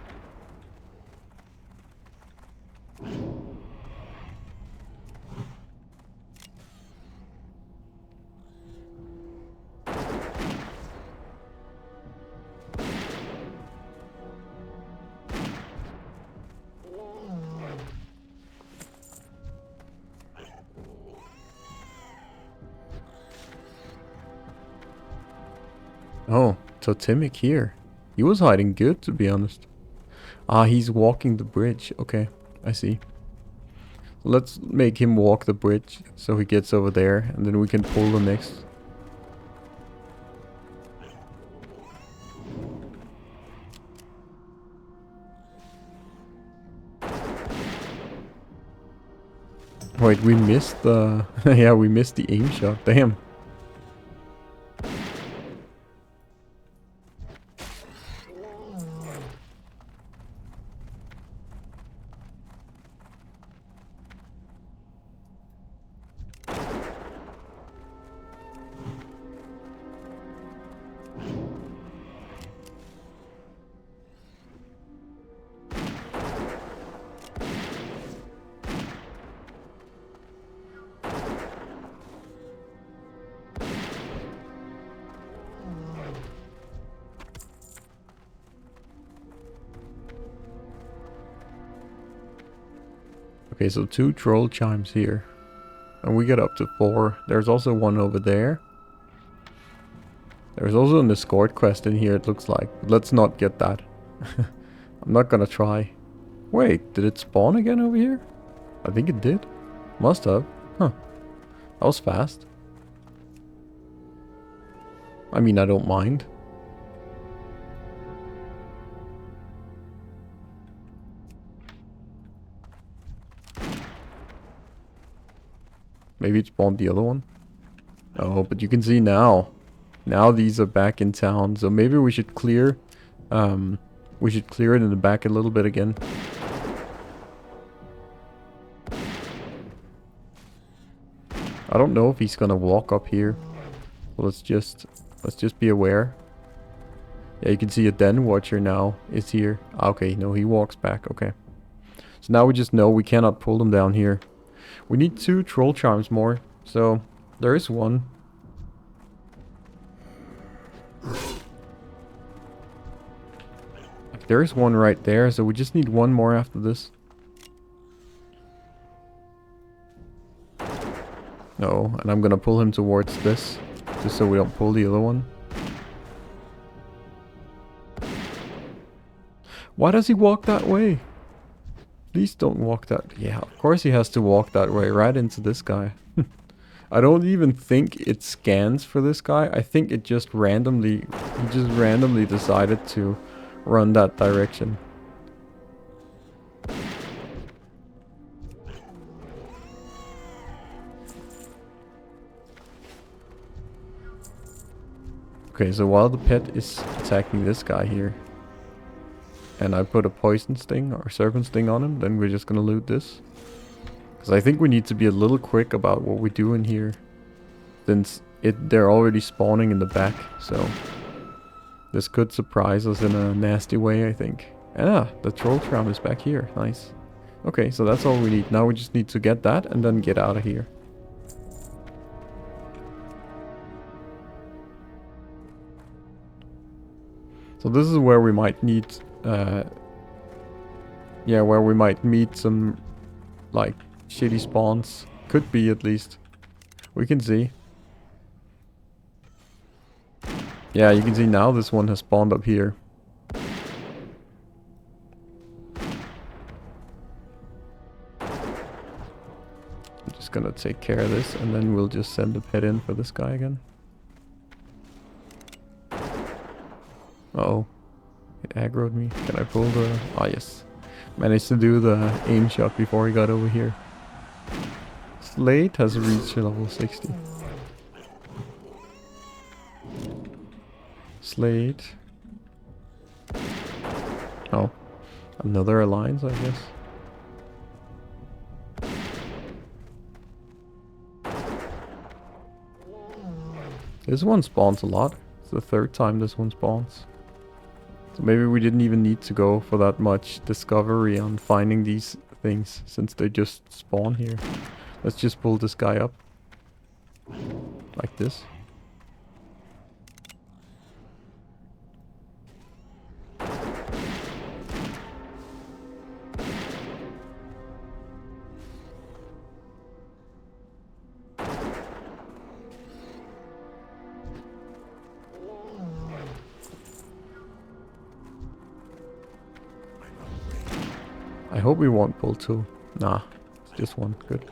Oh, totemic here. He was hiding good, to be honest. Ah, he's walking the bridge. Okay, I see. Let's make him walk the bridge so he gets over there, and then we can pull the next. Wait, we missed the... yeah, we missed the aim shot. Damn. Okay, so 2 troll chimes here. And we get up to 4. There's also one over there. There's also an escort quest in here, it looks like. Let's not get that. I'm not gonna try. Wait, did it spawn again over here? I think it did. Must have. Huh. That was fast. I mean, I don't mind. Maybe it spawned the other one. Oh, but you can see now. Now these are back in town. So maybe we should clear. We should clear it in the back a little bit again. I don't know if he's gonna walk up here. Let's just be aware. Yeah, you can see a den watcher now is here. Okay, no, he walks back. Okay. So now we just know we cannot pull them down here. We need 2 troll charms more. So there is one. There is one right there. So we just need one more after this. No, and I'm gonna pull him towards this. Just so we don't pull the other one. Why does he walk that way? Please don't walk that... Yeah, of course he has to walk that way, right into this guy. I don't even think it scans for this guy. I think it just randomly... He just randomly decided to run that direction. Okay, so while the pet is attacking this guy here, and I put a poison sting or serpent sting on him, then we're just gonna loot this. Because I think we need to be a little quick about what we do in here, since they're already spawning in the back, so this could surprise us in a nasty way, I think. Ah, the troll charm is back here. Nice. Okay, so that's all we need. Now we just need to get that and then get out of here. So this is where we might need, yeah, where we might meet some, like, shitty spawns. Could be, at least. We can see. Yeah, you can see now this one has spawned up here. Just just gonna take care of this, and then we'll just send a pet in for this guy again. Uh-oh. It aggroed me. Can I pull the... Ah, yes. Managed to do the aim shot before he got over here. Slate has reached level 60. Slate. Oh. Another alliance, I guess. This one spawns a lot. It's the third time this one spawns. So maybe we didn't even need to go for that much discovery on finding these things, since they just spawn here. Let's just pull this guy up. Like this. I hope we won't pull two. Nah, it's just one. Good.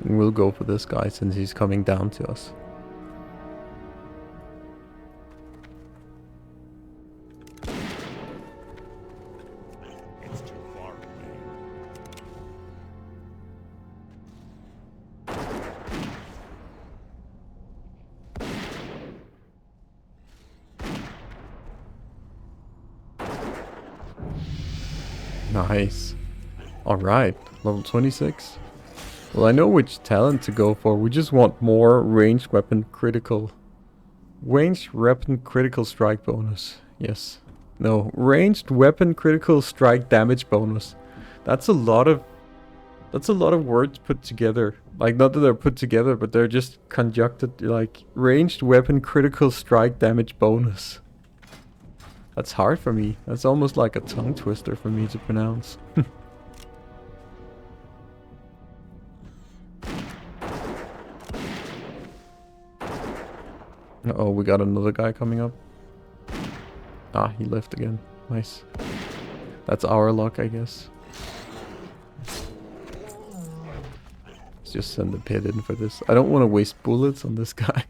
And we'll go for this guy since he's coming down to us. It's too far away. Nice. Alright, level 26. Well, I know which talent to go for. We just want more ranged weapon critical. Ranged weapon critical strike bonus. Yes. No, ranged weapon critical strike damage bonus. That's a lot of words put together. Like, not that they're put together, but they're just conjuncted. Like, ranged weapon critical strike damage bonus. That's hard for me. That's almost like a tongue twister for me to pronounce. Uh-oh, we got another guy coming up. Ah, he left again. Nice. That's our luck, I guess. Let's just send the pit in for this. I don't want to waste bullets on this guy.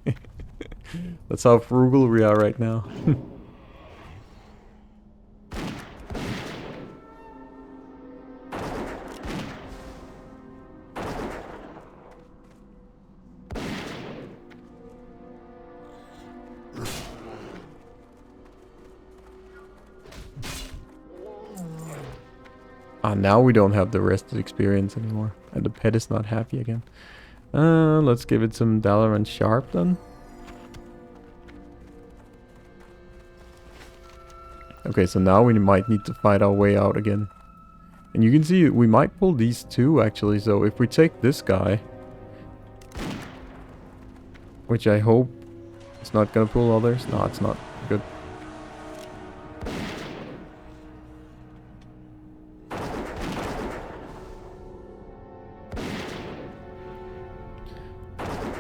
That's how frugal we are right now. Ah, now we don't have the rested experience anymore. And the pet is not happy again. Let's give it some Dalaran Sharp then. Okay, so now we might need to fight our way out again. And you can see we might pull these two actually. So if we take this guy, which I hope it's not gonna pull others. No, it's not. Good.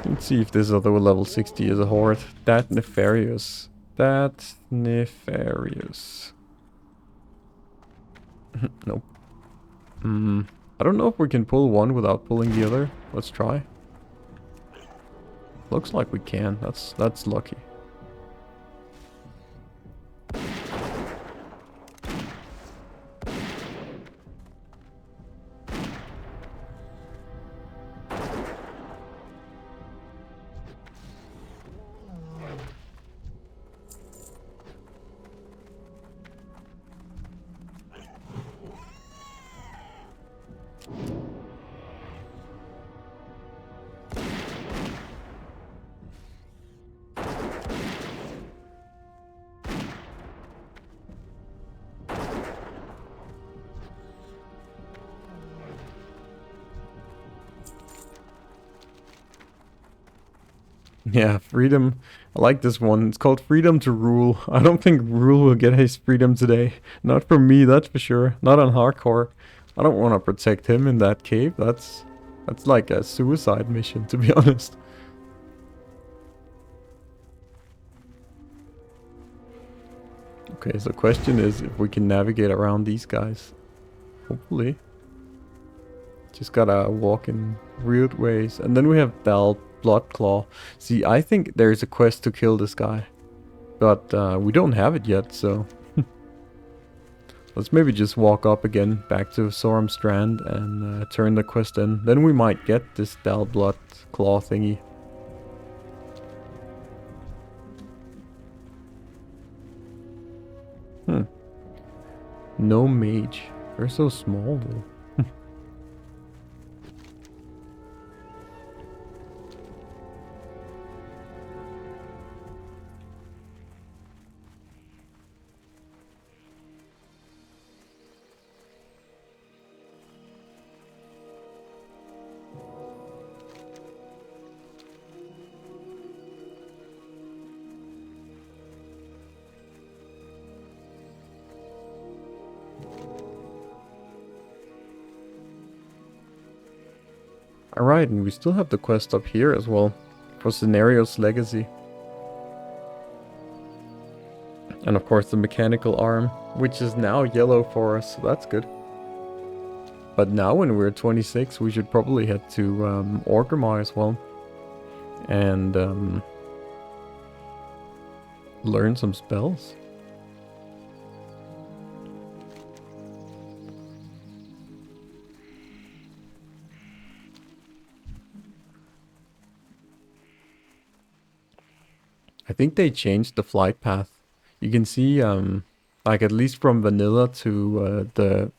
Let's see if this other level 60 is a horde. That nefarious. That nefarious. Nope. I don't know if we can pull one without pulling the other. Let's try. Looks like we can. That's lucky. Yeah, freedom. I like this one. It's called Freedom to Rule. I don't think Rule will get his freedom today. Not from me, that's for sure. Not on hardcore. I don't want to protect him in that cave. That's like a suicide mission, to be honest. Okay, so question is if we can navigate around these guys. Hopefully. Just gotta walk in weird ways. And then we have Bell Bloodclaw. See, I think there's a quest to kill this guy. But we don't have it yet, so... Let's maybe just walk up again, back to Sorum Strand, and turn the quest in. Then we might get this Bell Bloodclaw thingy. No mage. They're so small, though. Alright, and we still have the quest up here as well. For Scenario's Legacy. And of course the mechanical arm, which is now yellow for us, so that's good. But now when we're 26, we should probably head to Orgrimmar as well. And learn some spells. I think they changed the flight path. You can see, like at least from vanilla to the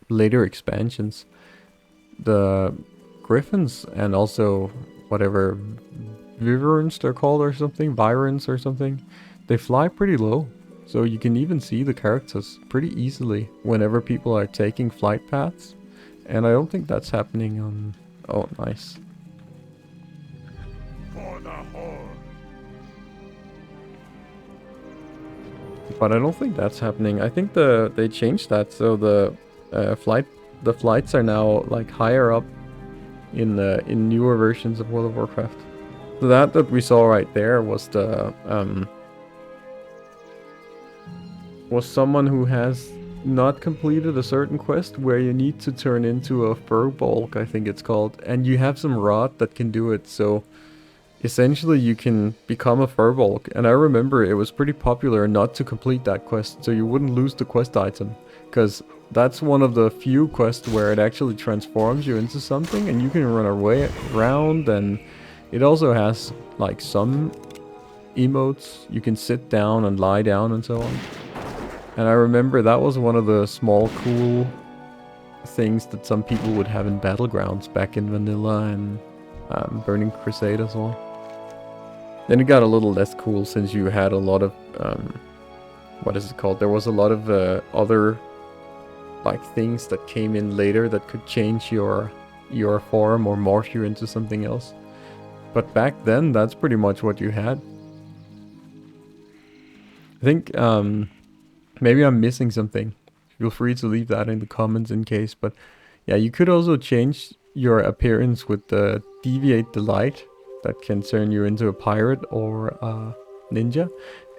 later expansions, the griffins and also whatever Viverns they're called or something, Byrons or something, they fly pretty low. So you can even see the characters pretty easily whenever people are taking flight paths. And I don't think that's happening on... Oh, nice. For the Horde. But I don't think that's happening. I think they changed that, so the flights are now like higher up in newer versions of World of Warcraft. So that we saw right there was the was someone who has not completed a certain quest where you need to turn into a furbolg, I think it's called, and you have some rod that can do it. So essentially you can become a furbolg, and I remember it was pretty popular not to complete that quest so you wouldn't lose the quest item, because that's one of the few quests where it actually transforms you into something and you can run away around. And it also has like some emotes, you can sit down and lie down and so on. And I remember that was one of the small cool things that some people would have in Battlegrounds back in Vanilla and Burning Crusade as well. Then it got a little less cool since you had a lot of, what is it called? There was a lot of other like things that came in later that could change your form or morph you into something else. But back then, that's pretty much what you had. I think maybe I'm missing something. Feel free to leave that in the comments in case. But yeah, you could also change your appearance with the Deviate the Light. That can turn you into a pirate or a ninja.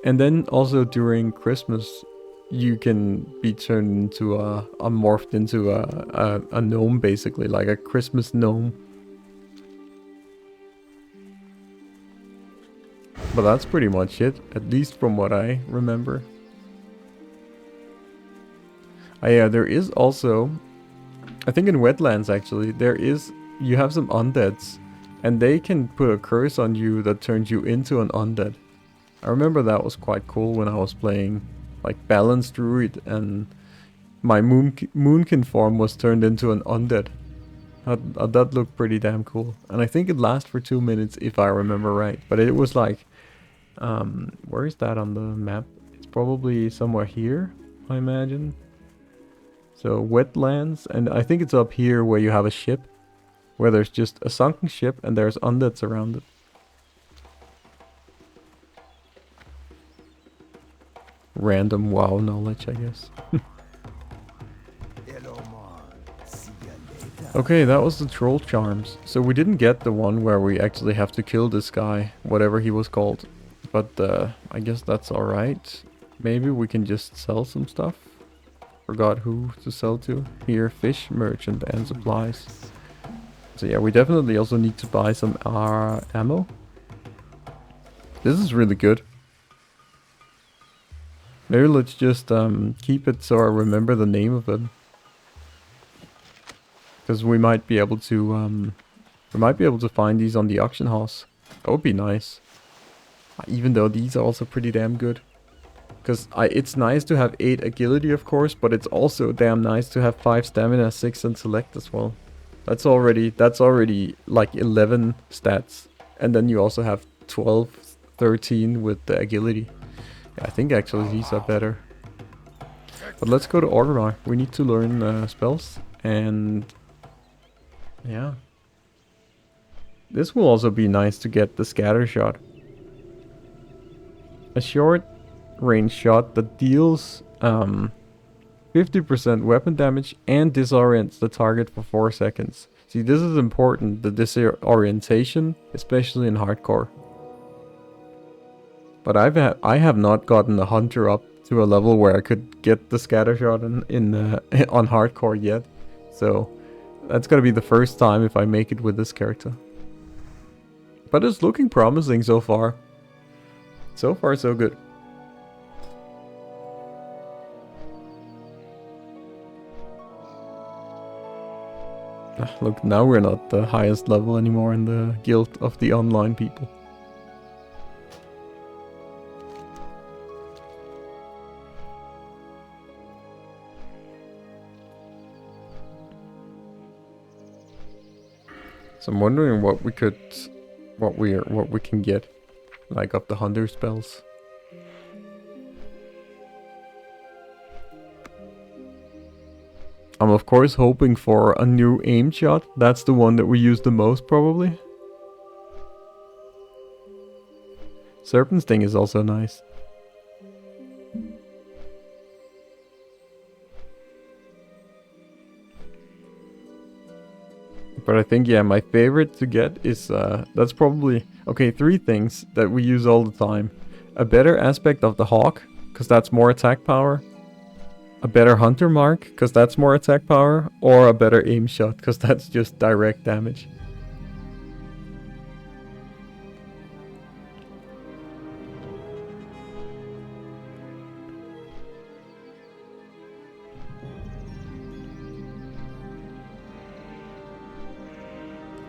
And then also during Christmas, you can be turned into morphed into a gnome, basically, like a Christmas gnome. But that's pretty much it, at least from what I remember. Yeah, there is also, I think in Wetlands actually, you have some undeads, and they can put a curse on you that turns you into an undead. I remember that was quite cool when I was playing like Balanced Druid, and my Moonkin form was turned into an undead. That looked pretty damn cool. And I think it lasted for 2 minutes if I remember right. But it was like, where is that on the map? It's probably somewhere here, I imagine. So Wetlands, and I think it's up here where you have a ship, where there's just a sunken ship and there's undeads around it. Random WoW knowledge, I guess. Hello. Okay, that was the troll charms. So we didn't get the one where we actually have to kill this guy, whatever he was called. But I guess that's alright. Maybe we can just sell some stuff. Forgot who to sell to. Here, fish, merchant, and supplies. So yeah, we definitely also need to buy some ammo. This is really good. Maybe let's just keep it so I remember the name of it. Because we might be able to find these on the auction house. That would be nice. Even though these are also pretty damn good. Because it's nice to have 8 agility, of course, but it's also damn nice to have 5 stamina, 6 intellect as well. That's already like 11 stats. And then you also have 12, 13 with the agility. Yeah, I think actually these are better. But let's go to Orgrimmar. We need to learn spells. And yeah. This will also be nice to get the scatter shot. A short range shot that deals 50% weapon damage and disorients the target for 4 seconds. See, this is important, the disorientation, especially in hardcore. But I have not gotten a hunter up to a level where I could get the scatter shot on hardcore yet. So that's gonna be the first time if I make it with this character. But it's looking promising so far. So far, so good. Look, now we're not the highest level anymore in the guild of the online people. So I'm wondering what we can get, like of the hunter spells. I'm of course hoping for a new aim shot. That's the one that we use the most probably. Serpent Sting is also nice. But I think, yeah, my favorite to get is, that's probably... Okay, 3 things that we use all the time. A better aspect of the hawk, because that's more attack power. A better hunter mark, because that's more attack power. Or a better aim shot, because that's just direct damage.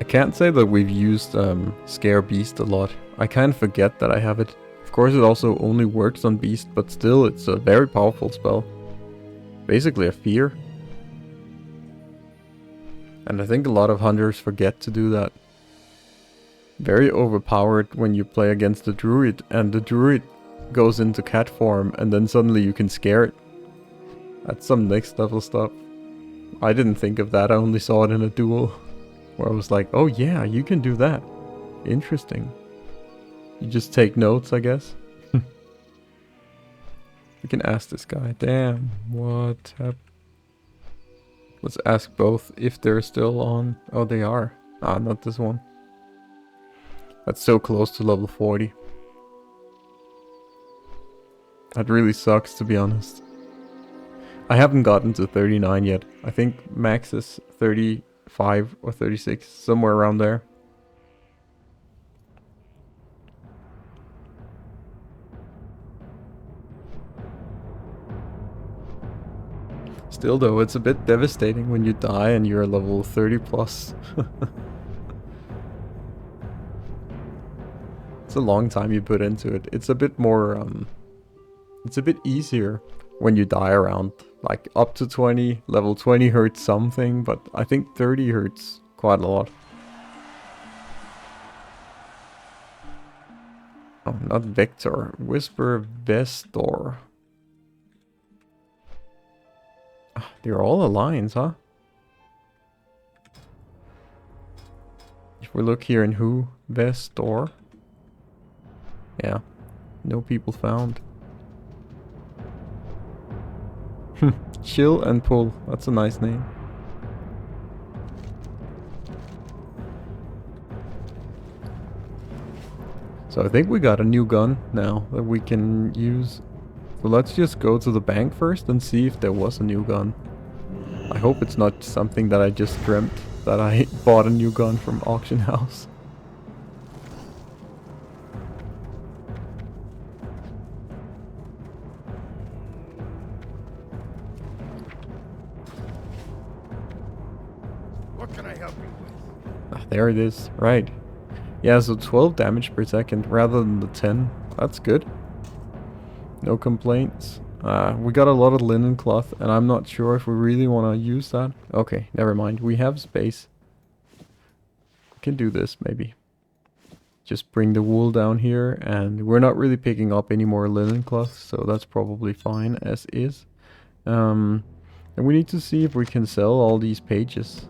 I can't say that we've used Scare Beast a lot. I kind of forget that I have it. Of course it also only works on Beast, but still it's a very powerful spell. Basically a fear. And I think a lot of hunters forget to do that. Very overpowered when you play against the druid, and the druid goes into cat form and then suddenly you can scare it. That's some next level stuff. I didn't think of that, I only saw it in a duel. Where I was like, oh yeah, you can do that. Interesting. You just take notes, I guess. We can ask this guy. Damn, what happened? Let's ask both if they're still on. Oh, they are. Ah, not this one. That's so close to level 40. That really sucks, to be honest. I haven't gotten to 39 yet. I think max is 35 or 36, somewhere around there. Still though, it's a bit devastating when you die and you're level 30 plus. It's a long time you put into it. It's a bit more, it's a bit easier when you die around, like up to 20, level 20 hurts something, but I think 30 hurts quite a lot. Oh, not Vector, Whisper Vestor. They're all alliance, huh? If we look here in who, Vestor. Yeah, no people found. Chill and Pull, that's a nice name. So I think we got a new gun now that we can use. So let's just go to the bank first and see if there was a new gun. I hope it's not something that I just dreamt, that I bought a new gun from auction house. What can I help you with? Ah, there it is. Right. Yeah, so 12 damage per second rather than the 10. That's good. No complaints. We got a lot of linen cloth, and I'm not sure if we really want to use that. Okay, never mind. We have space. We can do this, maybe. Just bring the wool down here, and we're not really picking up any more linen cloth, so that's probably fine as is. And we need to see if we can sell all these pages,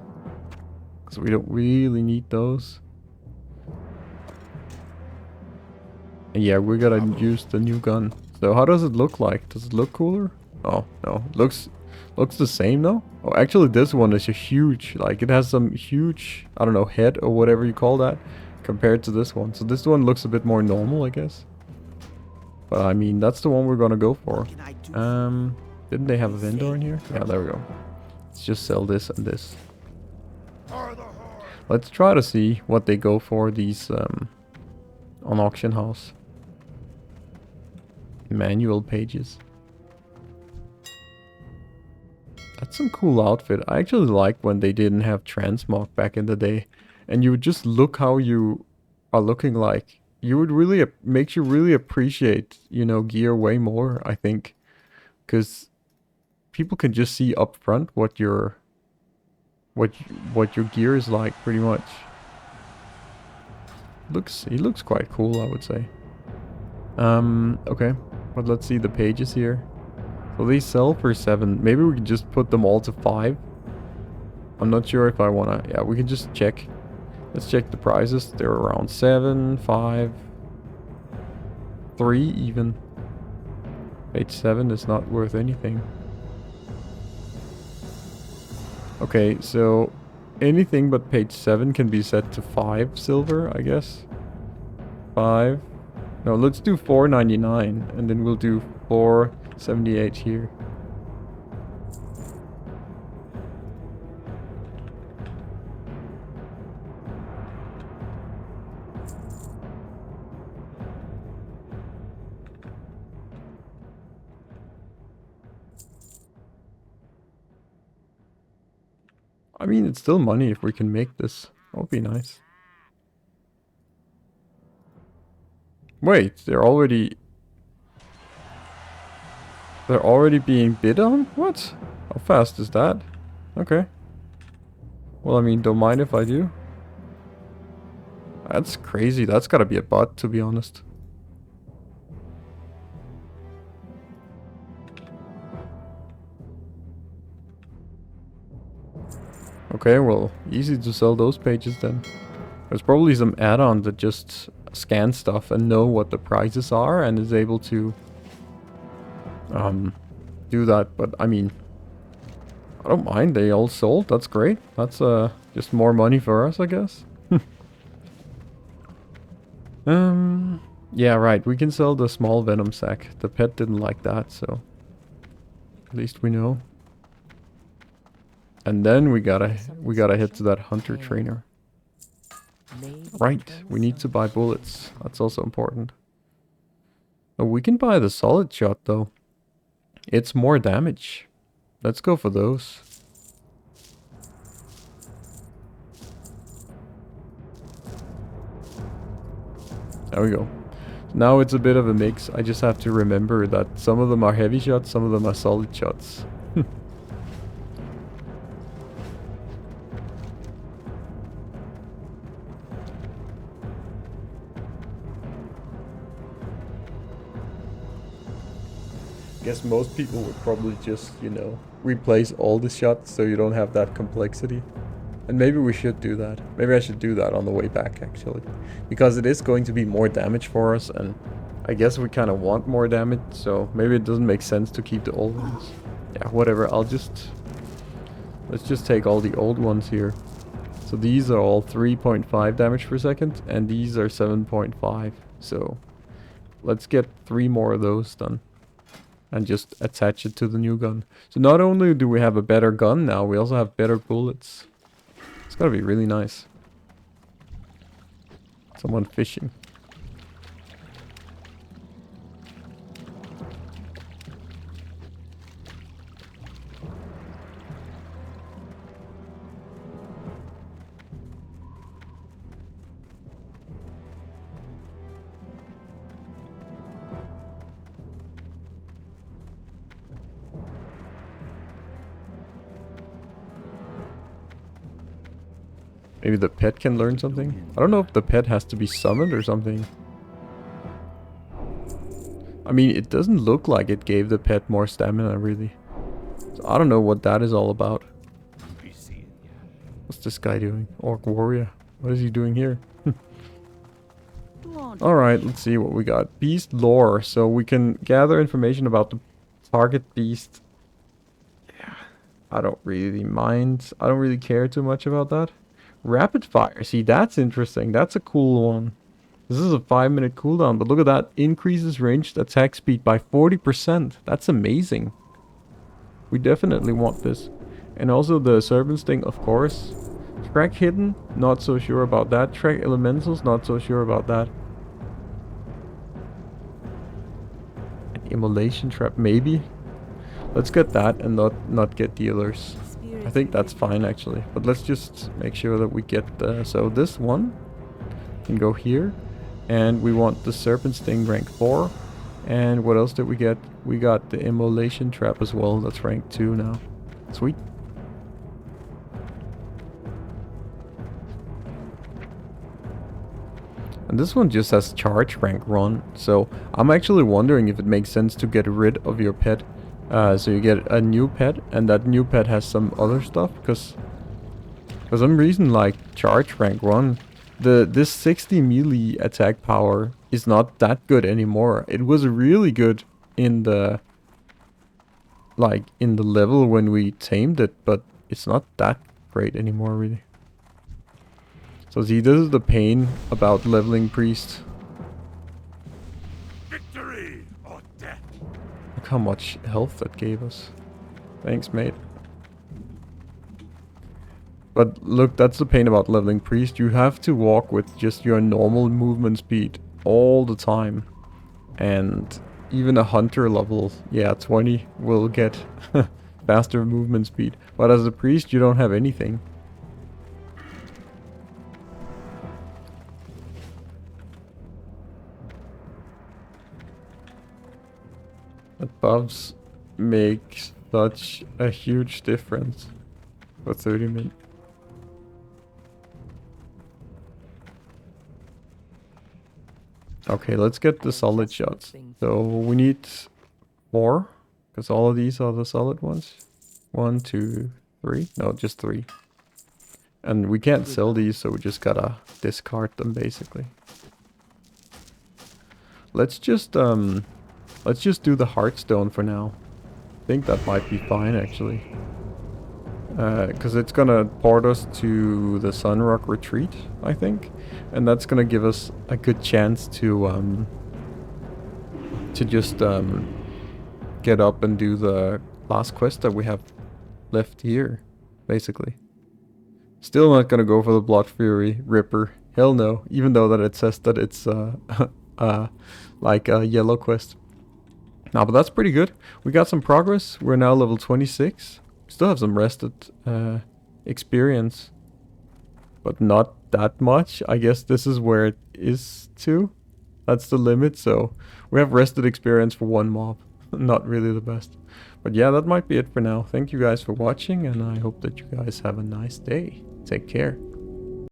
because we don't really need those. And yeah, we gotta use the new gun. So how does it look like? Does it look cooler? Oh, no. Looks the same though? Oh, actually this one is a huge, like it has some huge, I don't know, head or whatever you call that, compared to this one. So this one looks a bit more normal, I guess. But I mean, that's the one we're gonna go for. Didn't they have a vendor in here? Yeah, there we go. Let's just sell this and this. Let's try to see what they go for, these on auction house. Manual pages. That's some cool outfit. I actually liked when they didn't have transmog back in the day, and you would just look how you are looking like. You would really makes you really appreciate, you know, gear way more, I think, because people can just see up front what your gear is like, pretty much. He looks quite cool, I would say. Okay. But let's see the pages here. So they sell for 7. Maybe we can just put them all to 5. I'm not sure if I wanna... Yeah, we can just check. Let's check the prices. They're around 7, 5, 3 even. Page 7 is not worth anything. Okay, so anything but page 7 can be set to 5 silver, I guess. 5. No, let's do 4.99 and then we'll do 4.78 here. I mean, it's still money if we can make this. That would be nice. Wait, they're already being bid on? What? How fast is that? Okay. Well, I mean, don't mind if I do. That's crazy. That's gotta be a bot, to be honest. Okay, well, easy to sell those pages then. There's probably some add-on that just scan stuff and know what the prices are and is able to do that. But I mean, I don't mind. They all sold. That's great. That's just more money for us, I guess. Yeah, right. We can sell the small venom sack. The pet didn't like that, so at least we know. And then we gotta head to that hunter trainer. Right, we need to buy bullets. That's also important. Oh, we can buy the solid shot though. It's more damage. Let's go for those. There we go. Now it's a bit of a mix. I just have to remember that some of them are heavy shots, some of them are solid shots. Guess most people would probably just, you know, replace all the shots so you don't have that complexity. And maybe we should do that. Maybe I should do that on the way back, actually. Because it is going to be more damage for us, and I guess we kind of want more damage, so maybe it doesn't make sense to keep the old ones. Yeah, whatever, let's just take all the old ones here. So these are all 3.5 damage per second, and these are 7.5. So let's get 3 more of those done. And just attach it to the new gun. So not only do we have a better gun now, we also have better bullets. It's gotta be really nice. Someone fishing. Maybe the pet can learn something? I don't know if the pet has to be summoned or something. I mean, it doesn't look like it gave the pet more stamina, really. So I don't know what that is all about. What's this guy doing? Orc warrior. What is he doing here? Alright, let's see what we got. Beast lore. So we can gather information about the target beast. Yeah, I don't really mind. I don't really care too much about that. Rapid fire. See, that's interesting. That's a cool one. This is a 5-minute cooldown, but look at that. Increases ranged attack speed by 40%. That's amazing. We definitely want this. And also the Serpent Sting, of course. Track Hidden, not so sure about that. Track Elementals, not so sure about that. An Immolation Trap, maybe. Let's get that and not get dealers. I think that's fine actually. But let's just make sure that we get so this one can go here. And we want the Serpent Sting rank 4. And what else did we get? We got the Immolation Trap as well. That's rank 2 now. Sweet. And this one just has charge rank run. So I'm actually wondering if it makes sense to get rid of your pet. So you get a new pet, and that new pet has some other stuff. Because for some reason, like charge rank run, this 60 melee attack power is not that good anymore. It was really good in the level when we tamed it, but it's not that great anymore really. So see, this is the pain about leveling priest. Victory or death. Look how much health that gave us. Thanks, mate. But look, that's the pain about leveling priest. You have to walk with just your normal movement speed all the time. And even a hunter level, yeah, 20 will get faster movement speed. But as a priest, you don't have anything. But buffs make such a huge difference for 30 minutes. Okay, let's get the solid shots. So we need 4, because all of these are the solid ones. 1, 2, 3. No, just 3. And we can't sell these, so we just gotta discard them basically. Let's just do the Heartstone for now. I think that might be fine actually. Because it's gonna port us to the Sunrock Retreat, I think. And that's gonna give us a good chance to just get up and do the last quest that we have left here, basically. Still not gonna go for the Blood Fury Ripper. Hell no. Even though that it says that it's like a yellow quest. No, but that's pretty good. We got some progress. We're now level 26. Still have some rested experience, but not that much. I guess this is where it is to. That's the limit. So we have rested experience for 1 mob. Not really the best. But yeah, that might be it for now. Thank you guys for watching, and I hope that you guys have a nice day. Take care.